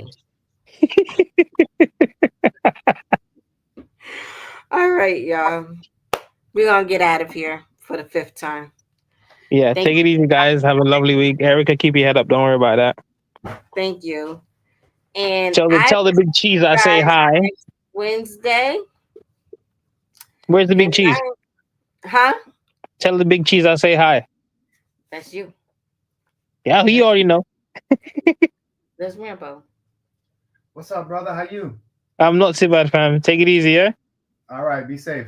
All right, y'all. We're gonna get out of here for the 5th time. Yeah, Thank take it easy, guys. Have a lovely week. Erica, keep your head up. Don't worry about that. Thank you. And Tell the big cheese I say hi. next Wednesday. Where's the big cheese? Huh? Tell the big cheese I say hi. That's you. Yeah, he already know. That's Rambo. What's up, brother? How you? I'm not too bad, fam. Take it easy, yeah? All right, be safe.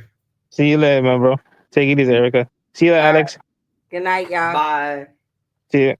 See you later, man, bro. Take it easy, Erica. See you later, All right. Alex. Good night, y'all. Bye. See you.